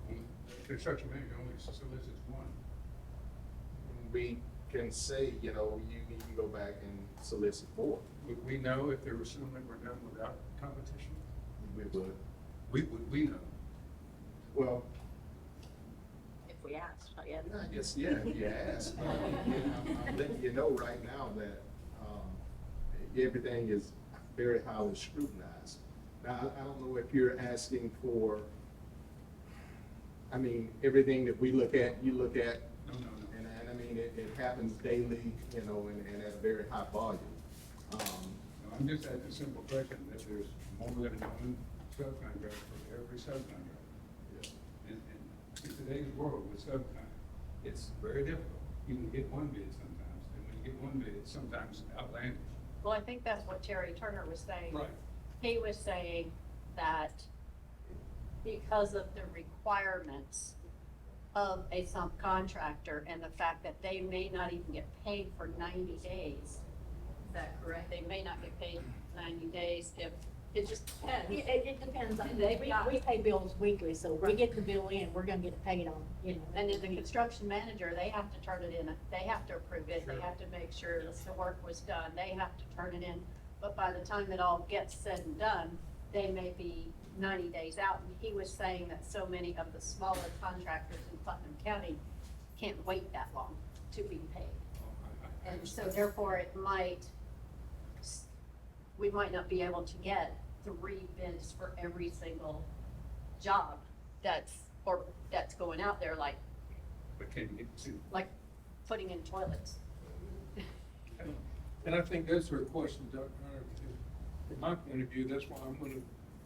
the construction manager only solicits one? We can say, you know, you need to go back and solicit more. Would we know if there was some that were done without competition? We would. Would we know? Well, If we ask, yeah. I guess, yeah, if you ask. I'm letting you know right now that, everything is very highly scrutinized. Now, I don't know if you're asking for, I mean, everything that we look at, you look at, No. and I mean, it happens daily, you know, and at a very high volume. No, I'm just asking a simple question, that there's more than one subcontractor for every subcontractor. And in today's world with subcontract, it's very difficult. You can get one bid sometimes, and when you get one bid, it's sometimes outlandish. Well, I think that's what Terry Turner was saying. Right. He was saying that because of the requirements of a subcontractor and the fact that they may not even get paid for 90 days, is that correct? They may not get paid 90 days if, it just depends. It depends on, They got- we pay bills weekly, so we get the bill in, we're gonna get it paid on, you know. And then the construction manager, they have to turn it in, they have to approve it, they have to make sure that the work was done, they have to turn it in. But by the time it all gets said and done, they may be 90 days out. And he was saying that so many of the smaller contractors in Putnam County can't wait that long to be paid. And so therefore it might, we might not be able to get 3 bids for every single job that's going out there, like But can you get two? putting in toilets. And I think those are questions, Dr. Hunter, from my point of view, that's why I'm gonna,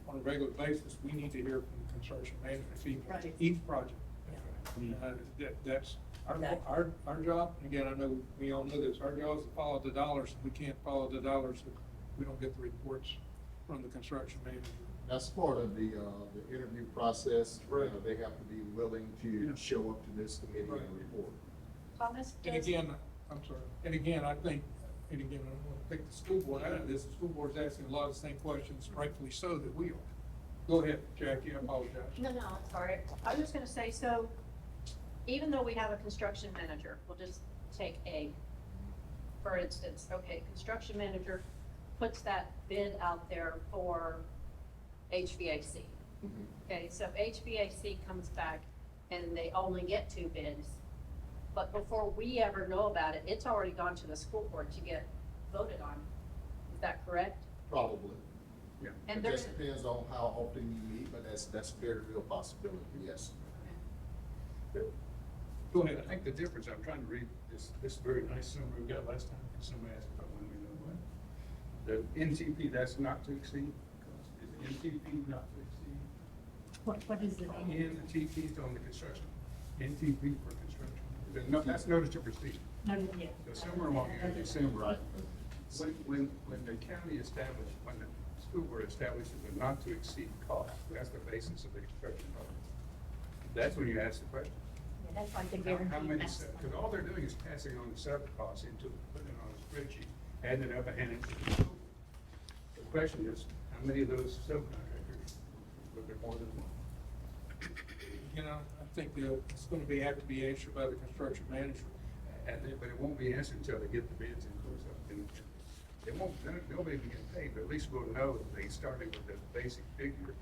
on a regular basis, we need to hear from the construction manager, Right. each project. That's our job, and again, I know, we all know this, our job is to follow the dollars, we can't follow the dollars if we don't get the reports from the construction manager. That's part of the interview process. Right. They have to be willing to show up to this committee Right. and report. Thomas, And does, again, I'm sorry, and again, I think, and again, I don't want to take the school board out of this, the school board's asking a lot of the same questions, rightfully so, that we are. Go ahead, Jackie, I apologize. no, I'm sorry. I was just gonna say, so even though we have a construction manager, we'll just take A, for instance, okay, construction manager puts that bid out there for HVAC. Okay, so HVAC comes back and they only get 2 bids. But before we ever know about it, it's already gone to the school board to get voted on. Is that correct? Probably. Yeah. And It there, just depends on how often you meet, but that's a very real possibility, yes. Go ahead. I think the difference, I'm trying to read this very nice summary we got last time, because somebody asked about when we know what. The NTP, that's not to exceed, is NTP not to exceed? What is it? NTP on the construction, NTP for construction. No, that's notice to proceed. No, yeah. So somewhere along here, December, when the county established, when the school board establishes a not to exceed cost, that's the basis of the construction project. That's when you ask the question. Yeah, that's like the How guarantee. many, because all they're doing is passing on the sub costs into, putting it on a spreadsheet, adding it up and handing it to the school. The question is, how many of those subcontractors, were there more than one? you know, I think it's gonna have to be answered by the construction manager. But it won't be answered until they get the bids in close up. And they won't, nobody will get paid, but at least we'll know that they started with the basic figure,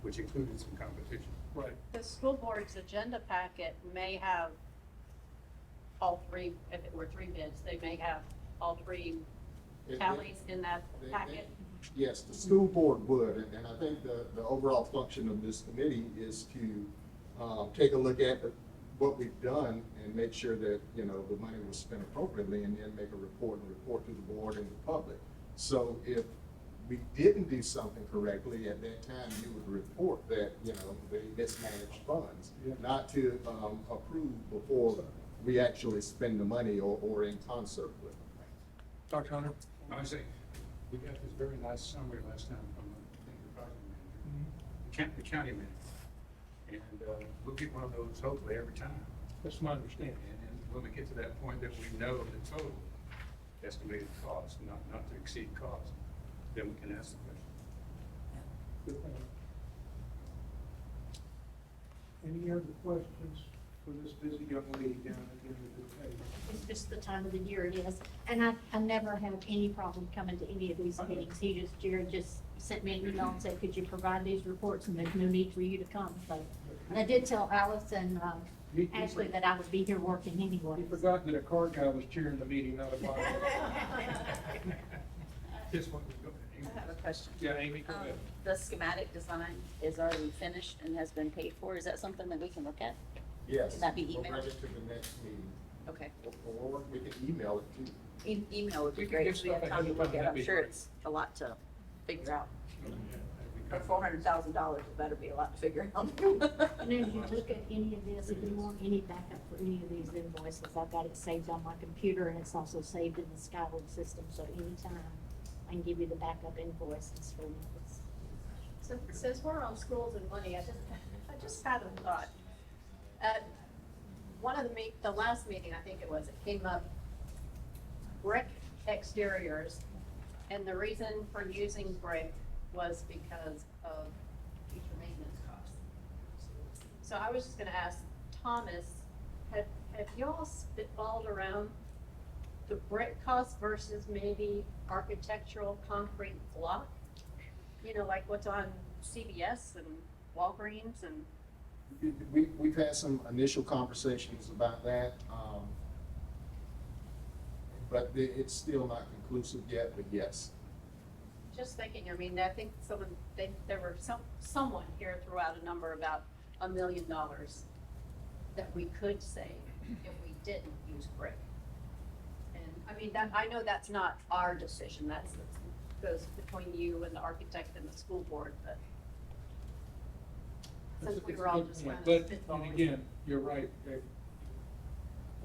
which included some competition. Right. The school board's agenda packet may have all three, if it were three bids, they may have all three tallies in that packet. Yes, the school board would, and I think the overall function of this committee is to take a look at what we've done and make sure that, you know, the money was spent appropriately, and then make a report to the board and the public. So if we didn't do something correctly, at that time, you would report that, you know, they mismanaged funds, not to approve before we actually spend the money or in concert with them. Dr. Hunter? I say, we got this very nice summary last time from the project manager, the county manager. And we'll get one of those hopefully every time. That's my understanding. And when we get to that point that we know the total estimated cost, not to exceed cost, then we can ask the question. Good point. Any other questions for this busy young lady down at the end of the table? It's just the time of the year it is. And I never have any problem coming to any of these meetings. Jared just sent me an email and said, could you provide these reports? And there's no need for you to come. So, and I did tell Alice and Ashley that I would be here working anyway. You forgot that a card guy was cheering the meeting, not a body. This one was good. I have a question. Yeah, Amy, go ahead. The schematic design is already finished and has been paid for. Is that something that we can look at? Yes. Can that be We'll bring emailed? it to the next meeting, Okay. or we can email it to you. Email would be We can great get if we have stuff time to ahead of look time, at it. that'd be I'm sure great. it's a lot to figure out. For For $400,000, it better be a lot to figure out. And as you look at any of this, if you want any backup for any of these invoices, I've got it saved on my computer and it's also saved in the Skyward system. So anytime I can give you the backup invoices for this. So since we're on schools and money, I just had a thought. At one of the last meeting, I think it was, it came up, brick exteriors, and the reason for using brick was because of future maintenance costs. So I was just gonna ask Thomas, have y'all spitballed around the brick cost versus maybe architectural concrete block? You know, like what's on CVS and Walgreens and, We've had some initial conversations about that, but it's still not conclusive yet, but yes. just thinking, I mean, I think someone here threw out a number about $1 million that we could save if we didn't use brick. And, I mean, I know that's not our decision, goes between you and the architect and the school board, but since we were all just kind of But, spitballing. and again, you're right. I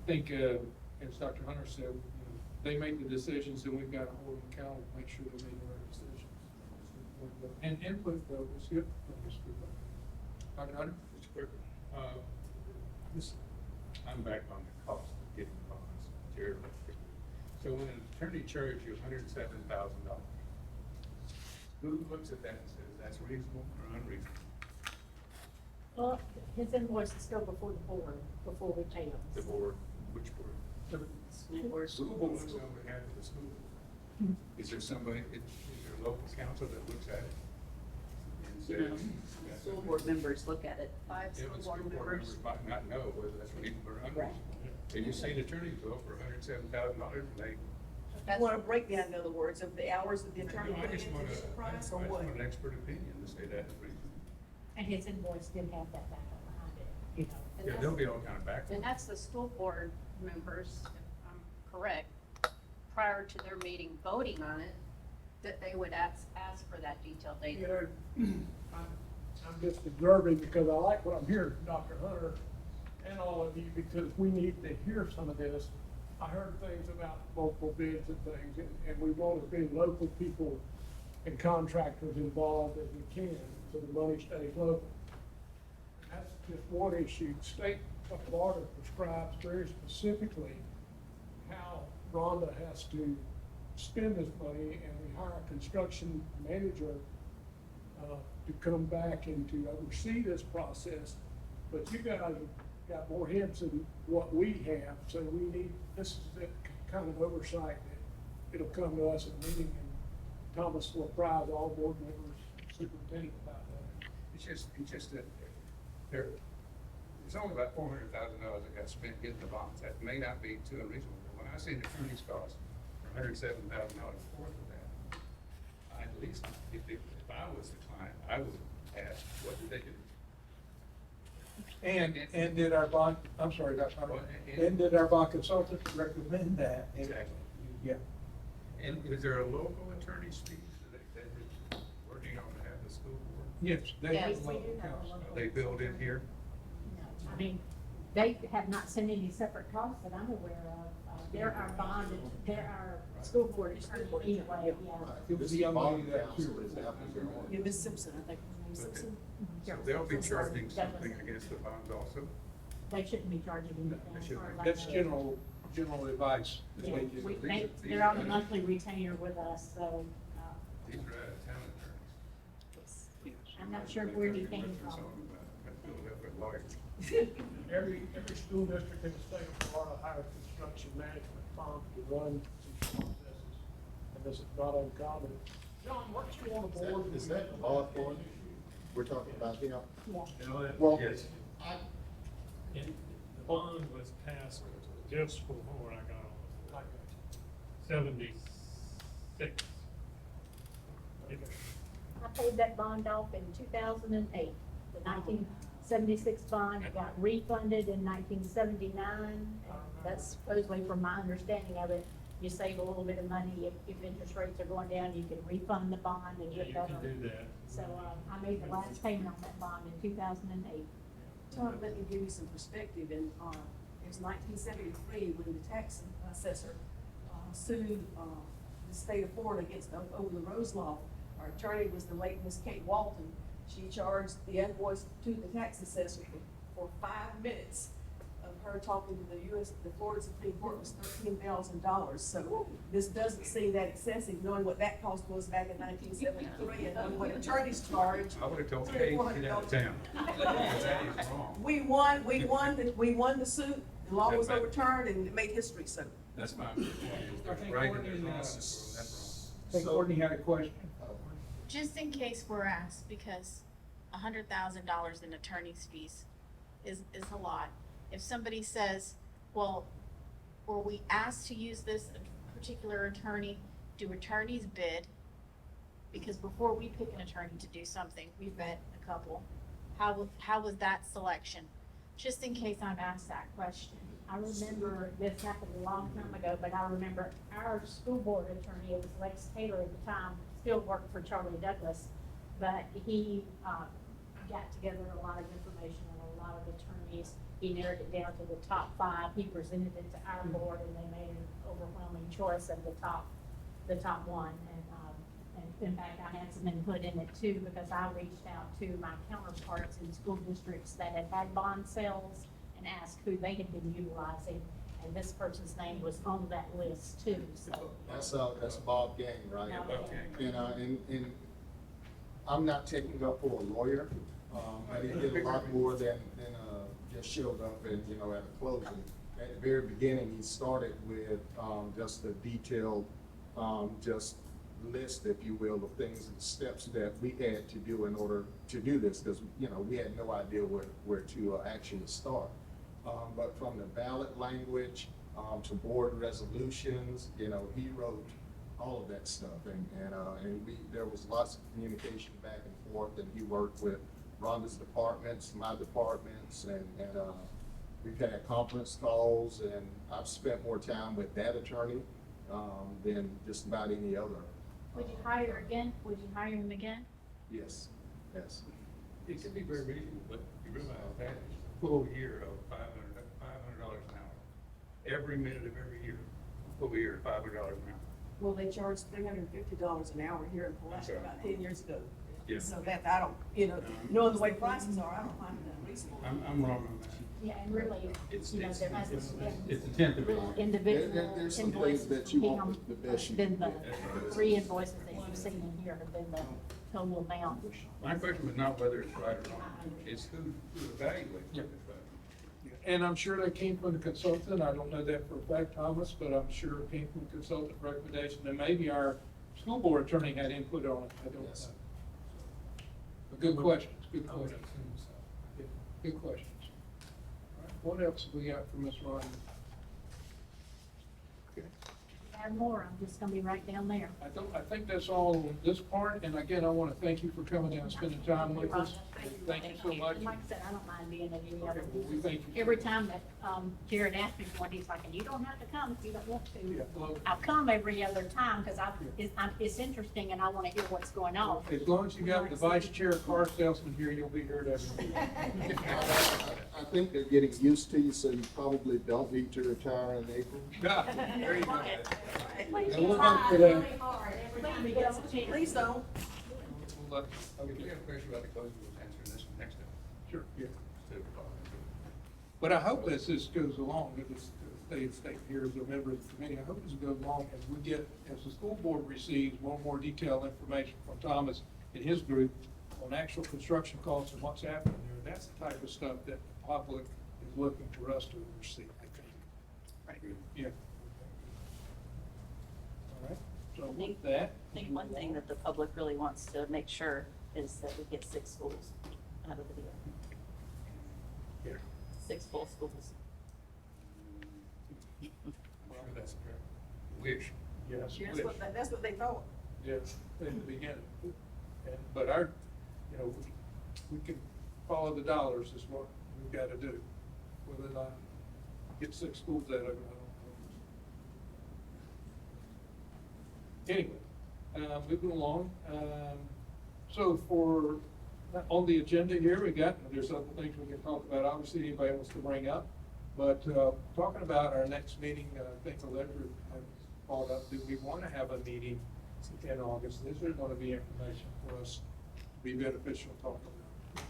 think, as Dr. Hunter said, you know, they make the decisions and we've got to hold them accountable, make sure they make the right decisions. And input though is good from this group. Dr. Hunter? Mr. Clerk, I'm back on the cost of getting bonds. Jared, so when an attorney charges you $107,000, who looks at that and says that's reasonable or unreasonable? Well, his invoices go before the board, before we pay them. The board, which board? School board. School board looks on behalf of the school. Is there somebody, is there a local council that looks at it? And says, that's School board members look at it. 5 Yeah, school but board school board members. members might not know whether that's reasonable or unreasonable. And you see an attorney go for $107,000 and they. You want a breakdown, in other words, of the hours that the attorney I put just into want this price or I just what? want an expert opinion to say that's reasonable. And his invoice did have that backup behind it, you know. And Yeah, that's- there'll be all kind of back. And that's the school board members, if I'm correct, prior to their meeting voting on it, that they would ask for that detailed You data. know, I'm just observing because I like what I'm hearing from Dr. Hunter and all of you, because we need to hear some of this. I heard things about local bids and things, and we want as many local people and contractors involved as we can, so the money stays local. That's just one issue. The state of Florida prescribes very specifically how Rhonda has to spend this money, and we hire a construction manager to come back and to oversee this process. but you guys have got more heads than what we have, so we need, this is that kind of oversight that it'll come to us in a meeting, and Thomas will apprise all board members, superintendent about that. It's just that there, it's only about $400,000 that got spent getting the bonds. That may not be too unreasonable, but when I see the attorney's costs for $107,000 worth of that, I at least, if I was the client, I would ask, what did they do? And did our bond, I'm sorry, Dr. Hunter, Well, and did our bond consultant recommend that? Exactly. Yeah. And is there a local attorney's fees that they're working on behalf of the school board? Yes, they have Yes, a we local do have a counsel. local- Are they built in here? I mean, they have not sent any separate costs that I'm aware of. They're our bond, they're our school board attorney anyway, yeah. It was This the young lady bond that. counsel is apples and oranges. Yeah, Miss Simpson, I think, her name's Simpson. So they'll be charging something against the bonds also? They shouldn't be charging anything. They as shouldn't. far as I That's know. general advice. that Yeah, they give. they're on a monthly retainer with us, so, These are out-of-town attorneys. Yes. I'm not sure where he came from. Philadelphia lawyers. Every school district in the state of Florida hires construction management firms to run these processes, and this is not uncommon. John, weren't you on the board? Is that the law for we're talking about here? Yeah. Well, Yes. The bond was passed just before I got on the board, 76. I paid that bond off in 2008. The 1976 bond got refunded in 1979. That's supposedly, from my understanding of it, you save a little bit of money. If interest rates are going down, you can refund the bond and Yeah, get you better. can do that. So I made the last payment on that bond in 2008. Tom, let me give you some perspective, and, it was 1973 when the tax assessor, sued, the state of Florida against, over the Rose Law. Our attorney was the late Miss Kate Walton. She charged the invoice to the tax assessor for 5 minutes of her talking to the Florida Supreme Court was $13,000. So this doesn't seem that excessive, knowing what that cost was back in 1973 and knowing what attorneys charge. I would have told Kate, get out of town. That is wrong. We won the suit, the law was overturned, and it made history, so. That's fine. I There's think right and Courtney, there's wrong, is- that's I think Courtney had a question. Just in case we're asked, because $100,000 in attorney's fees is a lot. If somebody says, well, were we asked to use this particular attorney, do attorneys bid? Because before we pick an attorney to do something, we vet a couple. How was that selection? Just in case I'm asked that question. I remember, this happened a long time ago, but I remember our school board attorney, it was Lex Taylor at the time, still worked for Charlie Douglas, but he, got together a lot of information on a lot of attorneys. He narrowed it down to the top 5. He presented it to our board, and they made an overwhelming choice of the top one. And in fact, I had some input in it too, because I reached out to my counterparts in school districts that had had bond sales and asked who they had been utilizing, and this person's name was on that list too, so. That's Bob Gang, right? Bob Gang. And I'm not taking up for a lawyer, but he did a lot more than just showed up and, at a closing. At the very beginning, he started with, just a detailed, just list, if you will, of things and steps that we had to do in order to do this, because, we had no idea where to actually start. But from the ballot language, to board resolutions, he wrote all of that stuff, and there was lots of communication back and forth, and he worked with Rhonda's departments, my departments, and we've had conference calls, and I've spent more time with that attorney, than just about any other. Would you hire again? Would you hire him again? Yes. It can be very reasonable, but you realize that is a full year of $500 an hour. Every minute of every year, full year, $500 an hour. Well, they charged $350 an hour here in Pulaski about 10 years ago. Yeah. So that, I don't, knowing the way prices are, I don't find that reasonable. I'm wrong on that. Yeah, and really, there hasn't been It's a tenth of it. real individual There's some invoices things that from you him. want the best you Been can the 3 invoices that you've seen in here have been the total amount. My question was not whether it's right or wrong, it's who evaluates Yeah. if it's right. And I'm sure that came from the consultant, I don't know that for a fact, Thomas, but I'm sure it came from the consultant recommendation, and maybe our school board attorney had input on it, I don't know. Yes. But good questions, good questions. Yeah, good questions. All right, what else have we got from Ms. Ryan? Okay. And more, I'm just gonna be right down there. I think that's all on this part, and again, I want to thank you for coming down and spending time with us. Thank you so much. And like I said, I don't mind being at any Okay, other. well, we thank you. Every time that, Jared asked me for one, he's like, and you don't have to come if you don't want Yeah, to. well, I'll come every other time, cause it's interesting and I wanna hear what's going on. as long as you got the vice chair car salesman here, you'll be here at every meeting. I think they're getting used to you, so you probably don't need to retire in April. There you go. Please And we'll try hunt for that. really hard every time we get a chance. Please don't. We'll let- Okay, we okay. have a question about the closing, we'll answer this one next time. Sure, yeah. Instead of calling it. But I hope as this goes along, that this, state here as a member of the committee, I hope as it goes along, as we get, as the school board receives more detailed information from Thomas and his group on actual construction costs and what's happening there, that's the type of stuff that the public is looking for us to oversee, I think. Right. Yeah. All right, so with that. I think one thing that the public really wants to make sure is that we get 6 schools out of the deal. Yeah. 6 full schools. I'm sure that's a wish. Yes. That's wish. that's what they thought. Yes, in the beginning. And, but our, you know, we can follow the dollars is what we've got to do. Whether or not get 6 schools out of it, I don't know. Anyway, moving along, so for, on the agenda here, there's other things we can talk about, obviously, anybody wants to bring up. But, talking about our next meeting, I think the letter has brought up, do we want to have a meeting in August? Is there going to be information for us to be beneficial to talk about?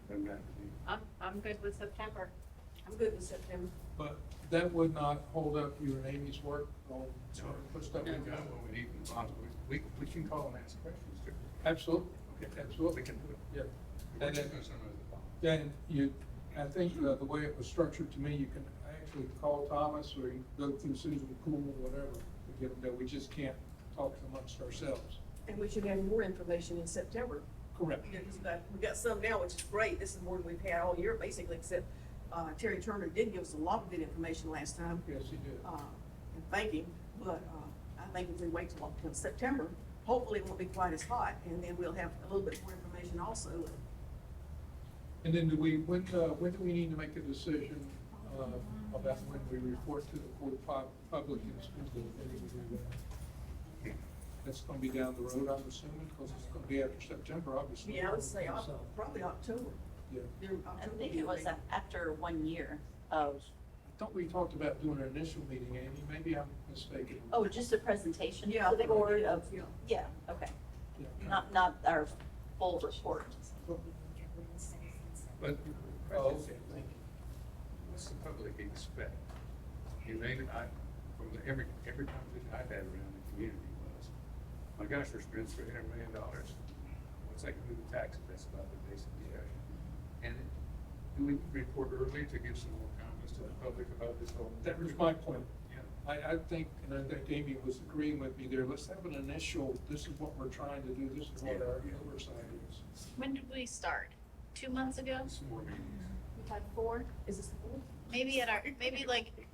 Doesn't have to be. I'm good with September. I'm good with September. But that would not hold up you and Amy's work on, put stuff We've in. got what we need from the bonds. We can call and ask questions too. Absolutely, Okay, absolutely. we can do it. Yeah. We're And just then- concerned with the bonds. Then you, I think the way it was structured to me, you can actually call Thomas or you go through Susan Poole or whatever to get them there. We just can't talk amongst ourselves. And we should have more information in September. Correct. We got some now, which is great. This is more than we've had all year, basically, except, Terry Turner did give us a lot of good information last time. Yes, he did. And thank him, but, I think if we wait till September, hopefully it won't be quite as hot, and then we'll have a little bit more information also. And then when do we need to make a decision, about when we report to the Court of Public and School Board? When do we do that? That's gonna be down the road, I'm assuming, because it's gonna be after September, obviously. Yeah, I would say probably October. Yeah. I think it was after 1 year of, I thought we talked about doing an initial meeting, Amy, maybe I'm mistaken. oh, just a presentation Yeah, to the board yeah, of, yeah. yeah, okay. Yeah. Not our full report. But, Oh, okay, thank you. what's the public expect? You name it, every conversation I've had around the community was, my gosh, we're spending $300 million. What's that gonna do to taxes? That's about the basic discussion. And do we report early to give some more confidence to the public about this whole? That was my point. Yeah. I think, and I think Amy was agreeing with me there, let's have an initial, this is what we're trying to do, this is what our oversight is. When did we start? 2 months ago? Some more meetings, We've had 4? Is this the fourth? Maybe like, I think.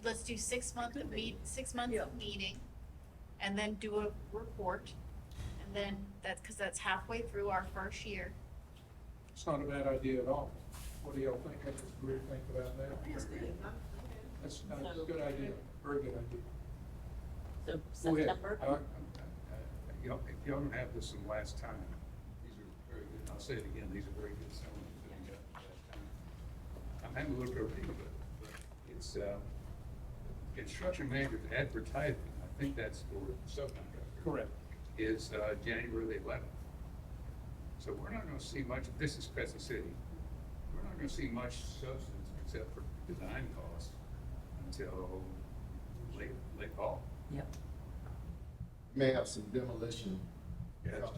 let's do 6 months of meeting, and then do a report. And then because that's halfway through our first year. It's not a bad idea at all. What do y'all think? What's the group think about that? That's good. That's a good idea, very good idea. So Go ahead. September, Y'all, if y'all don't have this from last time, these are very good, I'll say it again, these are very good seminars that we got last time. I'm having a little bit of reading, but it's, construction manager's advertisement, I think that's for subcontractor. Correct. Is, January the 11th. So we're not gonna see much, this is Crescent City, we're not gonna see much substance except for design costs until late fall. yep. may have some demolition coming up.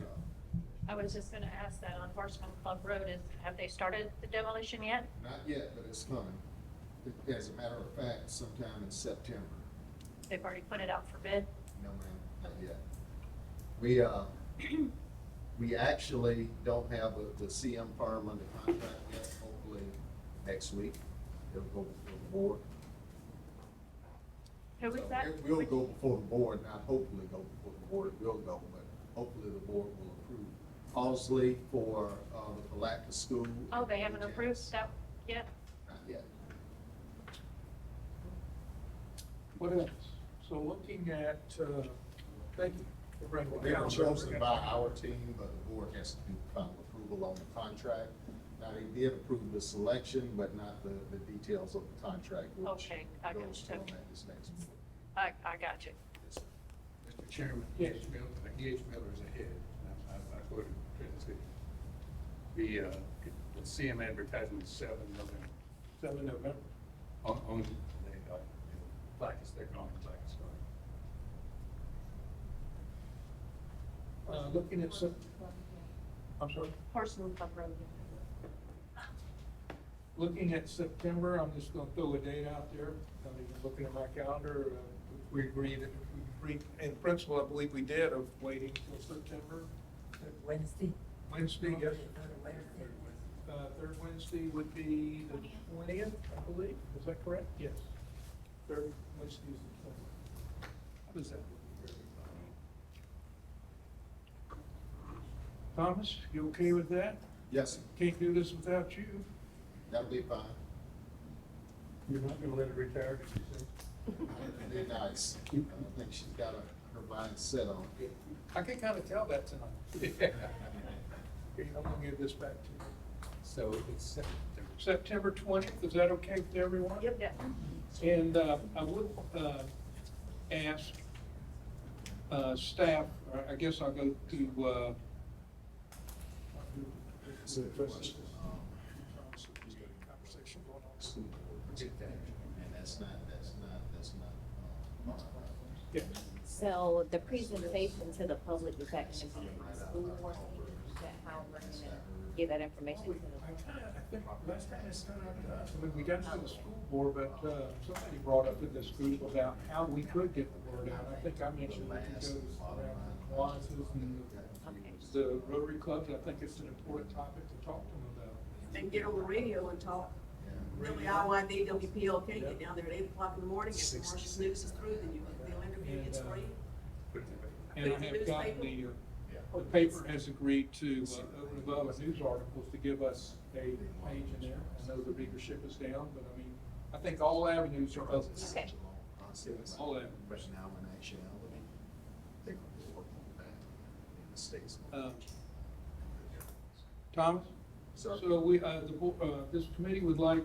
I was just gonna ask that on Horseman Club Road, have they started the demolition yet? Not yet, but it's coming. As a matter of fact, sometime in September. They've already put it out for bid? No, ma'am, not yet. We actually don't have the CM firm under contract yet. Hopefully next week it'll go before the board. Who was that? It will go before the board, not hopefully go before the board, it will go, but hopefully the board will approve. Halsey for, the Palatka School. Oh, they haven't approved that yet? Not yet. What else? So looking at, thank you for bringing They it were down. chosen by our team, but the board has to do final approval on the contract. Now, they did approve the selection, but not the details of the contract, which Okay, I got goes you. to at this next board. I got you. Yes, sir. Mr. Chairman, Yes. E.H. Miller's ahead. I quoted President the CM advertisement is 7 November. 7 November. On the plaques, they're calling it plaques. Looking at some, I'm sorry, Horseman Club Road. looking at September, I'm just gonna throw a date out there. I'm even looking at my calendar, we agreed that, in principle, I believe we did, of waiting till September. Wednesday. Wednesday, yes. Wednesday. Third Wednesday would be the 20th, I believe. Is that correct? Yes. Third Wednesday is the 20th. How does that look for everybody? Thomas, you okay with that? Yes, sir. Can't do this without you. That'll be fine. You're not gonna let it retire, did you say? It'll be nice. I don't think she's got her mind set on it. I can kind of tell that tonight. Okay, I'm gonna give this back to you. So it's September 20th, is that okay with everyone? Yep. And I would ask staff, or I guess I'll go to conversation going on. School board, forget that. And that's not. Yeah. So the presentation to the public is actually in the school board meeting, is that how we're gonna give that information to the I think last time it's kind of, when we got to the school board, but somebody brought up in this group about how we could get the word out. I think I mentioned that it goes around the Kiwanis and the Rotary clubs. I think it's an important topic to talk to them about. And get on the radio and talk. WIYD, WPLK, get down there at 8 o'clock in the morning, if the commercial news is through, then they'll interview, it's free. And I have gotten the paper has agreed to, over and above the news articles, to give us a page in there. I know the readership is down, but I mean, I think all avenues are open. Okay. All avenues. But now in actuality, they're going to work on that in the states. Thomas? Sir. So we, this committee would like,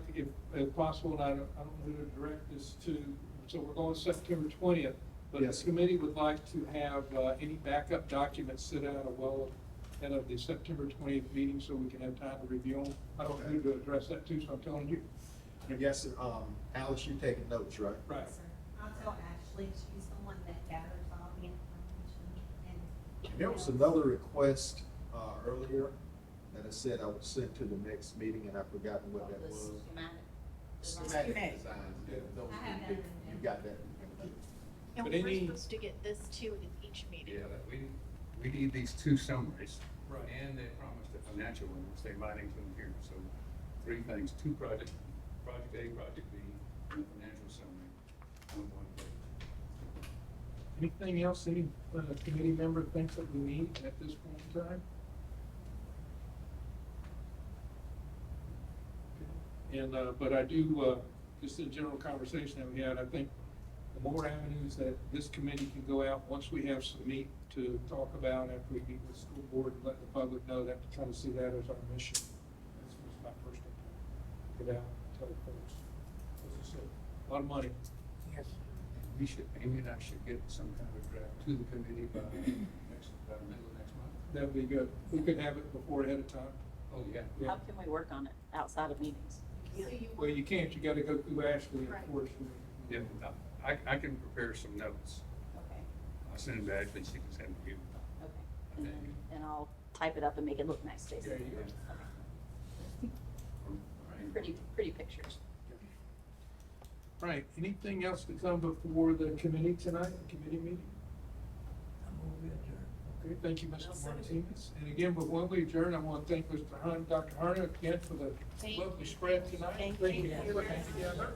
if possible, and I don't know who to direct this to, so we're going September 20th. But Yes. the committee would like to have any backup documents sit out ahead of the September 20th meeting so we can have time to review them. I don't know who to address that to, so I'm telling you. Yes, sir. Alice, you're taking notes, right? Right. Yes, sir. I'll tell Ashley, she's the one that gathers all the information and. There was another request, earlier that I said I would send to the next meeting, and I've forgotten what that was. Schematic design. Yeah, those- I have that in there. You got that? And But we're any- supposed to get this too in each meeting. Yeah, we need these two summaries. Right. And they promised a financial one, which they might include here. So 3 things, 2 projects, project A, project B, and a financial summary on 1 page. Anything else any committee member thinks that we need at this point in time? And, but I do, just in general conversation that we had, I think the more avenues that this committee can go out, once we have some meat to talk about after we meet with the school board and let the public know that, to kind of see that as our mission. That's my first thing. Get out, tell the folks. As I said, a lot of money. Yes. We should, Amy and I should get some kind of draft to the committee by the middle of next month. That'd be good. We could have it before ahead of time. Oh, yeah. Yeah. How can we work on it outside of meetings? Well, you can't, you gotta go through Ashley, Right. unfortunately. Yeah, I can prepare some notes. Okay. I'll send it to Ashley, she can send it to you. Okay, and I'll type it up and make it look nice, Stacy. There you go. Okay. Pretty pictures. Right, anything else to come before the committee tonight, the committee meeting? Okay, thank you, Mr. Martinez. And again, before we adjourn, I want to thank Mr. Hunt, Dr. Hunter again for the Thank lovely spread tonight. Thank Thank you you. for putting it together.